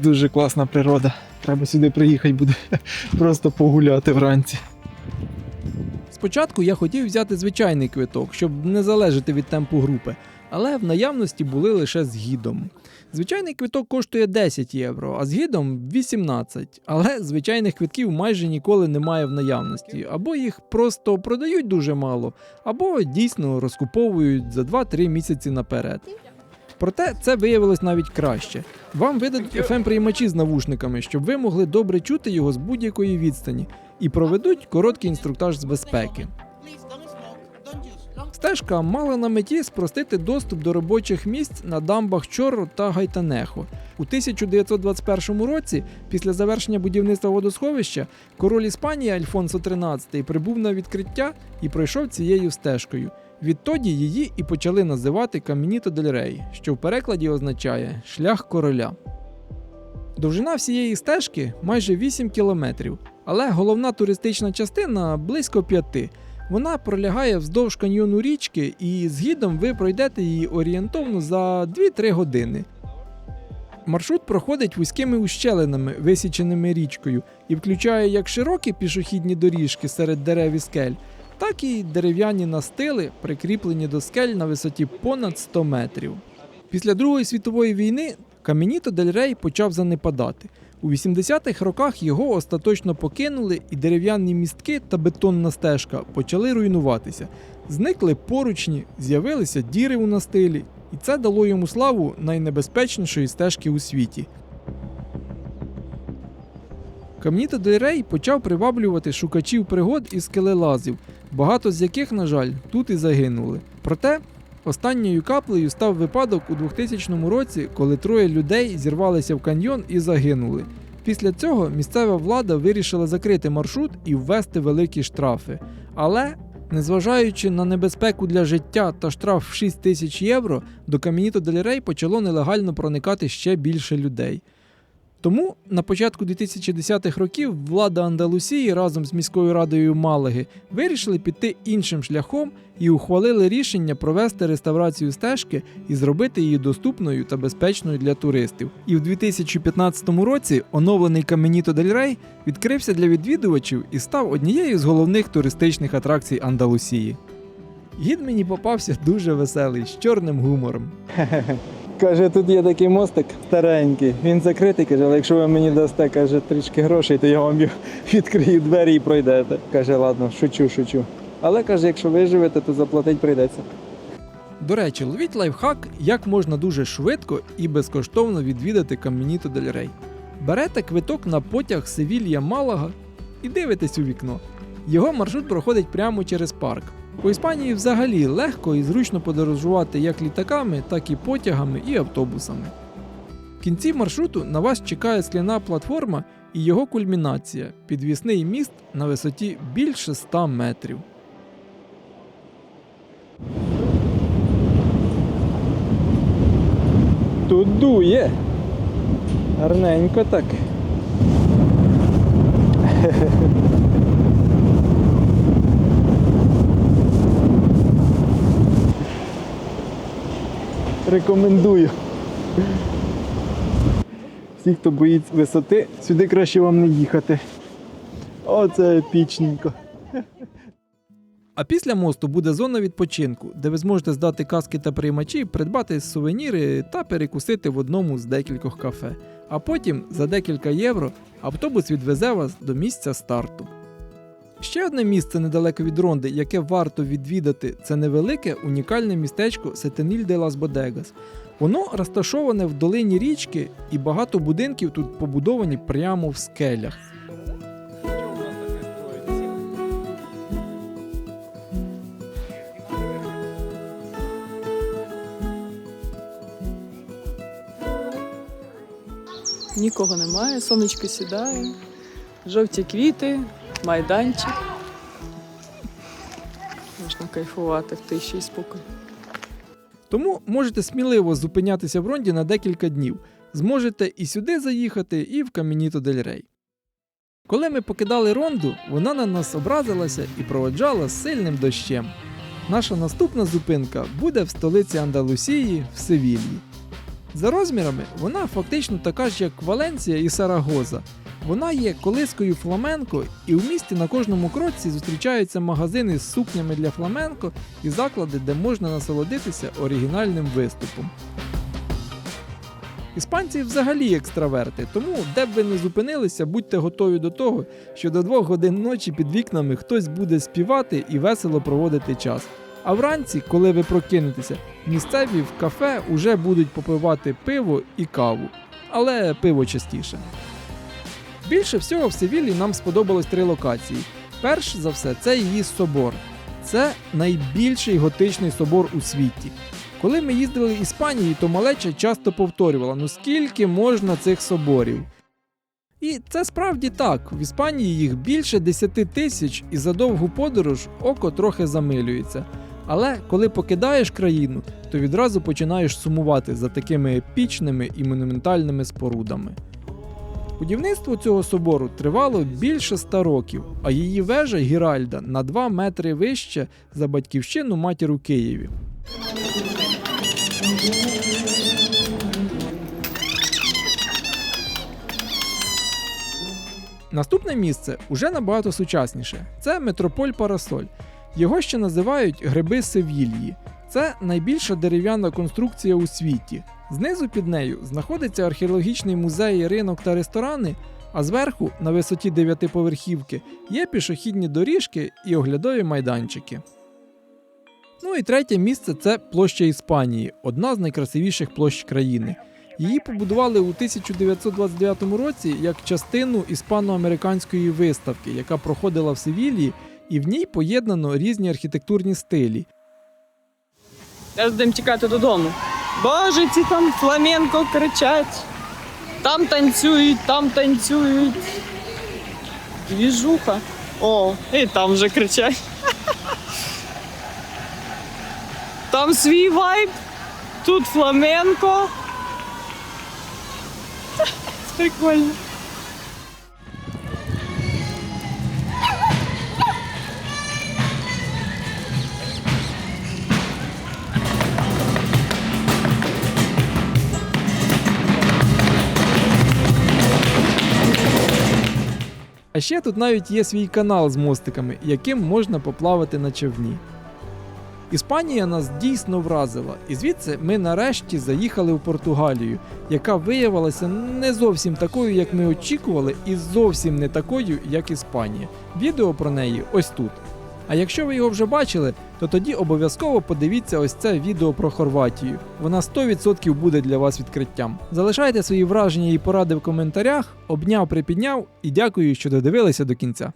S3: Дуже класна природа. Треба сюди приїхати буде просто погуляти вранці.
S1: Спочатку я хотів взяти звичайний квиток, щоб не залежати від темпу групи, але в наявності були лише з гідом. Звичайний квиток коштує 10 євро, а з гідом 18, але звичайних квитків майже ніколи немає в наявності, або їх просто продають дуже мало, або дійсно розкуповують за 2-3 місяці наперед. Проте це виявилось навіть краще. Вам видадуть FM-приймачі з навушниками, щоб ви могли добре чути його з будь-якої відстані, і проведуть короткий інструктаж з безпеки. Стежка мала на меті спростити доступ до робочих місць на дамбах Чорро та Гайтанехо. У 1921 році, після завершення будівництва водосховища, король Іспанії Альфонсо XIII прибув на відкриття і пройшов цією стежкою. Відтоді її і почали називати Камініто дель Рей, що в перекладі означає «шлях короля». Довжина всієї стежки майже 8 кілометрів, але головна туристична частина близько 5. Вона пролягає вздовж каньйону річки, і з гідом ви пройдете її орієнтовно за 2-3 години. Маршрут проходить вузькими ущелинами, висіченими річкою, і включає як широкі пішохідні доріжки серед дерев і скель, так і дерев'яні настили, прикріплені до скель на висоті понад 100 метрів. Після Другої світової війни Камініто дель Рей почав занепадати. У 80-х роках його остаточно покинули, і дерев'яні містки та бетонна стежка почали руйнуватися. Зникли поручні, з'явилися діри у настилі, і це дало йому славу найнебезпечнішої стежки у світі. Камініто дель Рей почав приваблювати шукачів пригод і скелелазів, багато з яких, на жаль, тут і загинули. Проте останньою каплею став випадок у 2000 році, коли 3 людей зірвалися в каньйон і загинули. Після цього місцева влада вирішила закрити маршрут і ввести великі штрафи. Але, незважаючи на небезпеку для життя та штраф в 6 тисяч євро, до Камініто дель Рей почало нелегально проникати ще більше людей. Тому на початку 2010-х років влада Андалусії разом з міською радою Малаги вирішили піти іншим шляхом і ухвалили рішення провести реставрацію стежки і зробити її доступною та безпечною для туристів. І в 2015 році оновлений Камініто дель Рей відкрився для відвідувачів і став однією з головних туристичних атракцій Андалусії. Гід мені попався дуже веселий, з чорним гумором.
S3: Каже, тут є такий мостик старенький, він закритий, каже, але якщо ви мені дасте, каже, трішки грошей, то я вам відкрию двері і пройдете. Каже, ладно, шучу. Але, каже, якщо виживете, то заплатить прийдеться.
S1: До речі, ловіть лайфхак, як можна дуже швидко і безкоштовно відвідати Камініто дель Рей. Берете квиток на потяг Севілья-Малага і дивитесь у вікно. Його маршрут проходить прямо через парк. По Іспанії взагалі легко і зручно подорожувати як літаками, так і потягами і автобусами. В кінці маршруту на вас чекає скляна платформа і його кульмінація – підвісний міст на висоті більше 100 метрів.
S3: Тут дує. Гарненько так. Рекомендую. Всі, хто боїться висоти, сюди краще вам не їхати. Оце епічненько.
S1: А після мосту буде зона відпочинку, де ви зможете здати каски та приймачі, придбати сувеніри та перекусити в одному з декількох кафе. А потім за декілька євро автобус відвезе вас до місця старту. Ще одне місце недалеко від Ронди, яке варто відвідати, це невелике унікальне містечко Сетеніль-де-лас-Бодегас. Воно розташоване в долині річки, і багато будинків тут побудовані прямо в скелях.
S2: Нікого немає, сонечко сідає, жовті квіти, майданчик. Можна кайфувати в тиші і спокій.
S1: Тому можете сміливо зупинятися в Ронді на декілька днів. Зможете і сюди заїхати, і в Камініто-дель-Рей. Коли ми покидали Ронду, вона на нас образилася і проводжала сильним дощем. Наша наступна зупинка буде в столиці Андалусії, в Севільї. За розмірами вона фактично така ж, як Валенсія і Сарагоза. Вона є колискою фламенко, і в місті на кожному кроці зустрічаються магазини з сукнями для фламенко і заклади, де можна насолодитися оригінальним виступом. Іспанці взагалі екстраверти, тому де б ви не зупинилися, будьте готові до того, що до 2 годин ночі під вікнами хтось буде співати і весело проводити час. А вранці, коли ви прокинетеся, місцеві в кафе уже будуть попивати пиво і каву. Але пиво частіше. Більше всього в Севіллі нам сподобалось 3 локації. Перш за все, це її собор. Це найбільший готичний собор у світі. Коли ми їздили в Іспанію, то малеча часто повторювала, ну скільки можна цих соборів? І це справді так, в Іспанії їх більше 10 тисяч і за довгу подорож око трохи замилюється. Але коли покидаєш країну, то відразу починаєш сумувати за такими епічними і монументальними спорудами. Будівництво цього собору тривало більше 100 років, а її вежа Гіральда на 2 метри вище за батьківщину матір у Києві. Наступне місце уже набагато сучасніше. Це Метрополь Парасоль. Його ще називають Гриби Севільї. Це найбільша дерев'яна конструкція у світі. Знизу під нею знаходиться археологічний музей, ринок та ресторани, а зверху, на висоті 9-поверхівки, є пішохідні доріжки і оглядові майданчики. Ну і третє місце – це площа Іспанії, одна з найкрасивіших площ країни. Її побудували у 1929 році як частину іспано-американської виставки, яка проходила в Севільї, і в ній поєднано різні архітектурні стилі.
S2: Зараз будемо тікати додому. Боже, ці там фламенко кричать. Там танцюють. Двіжуха. О, і там вже кричать. Там свій вайб, тут фламенко. Прикольно.
S1: А ще тут навіть є свій канал з мостиками, яким можна поплавати на човні. Іспанія нас дійсно вразила, і звідси ми нарешті заїхали в Португалію, яка виявилася не зовсім такою, як ми очікували, і зовсім не такою, як Іспанія. Відео про неї ось тут. А якщо ви його вже бачили, то тоді обов'язково подивіться ось це відео про Хорватію. Вона 100% буде для вас відкриттям. Залишайте свої враження і поради в коментарях, обняв, припідняв і дякую, що додивилися до кінця.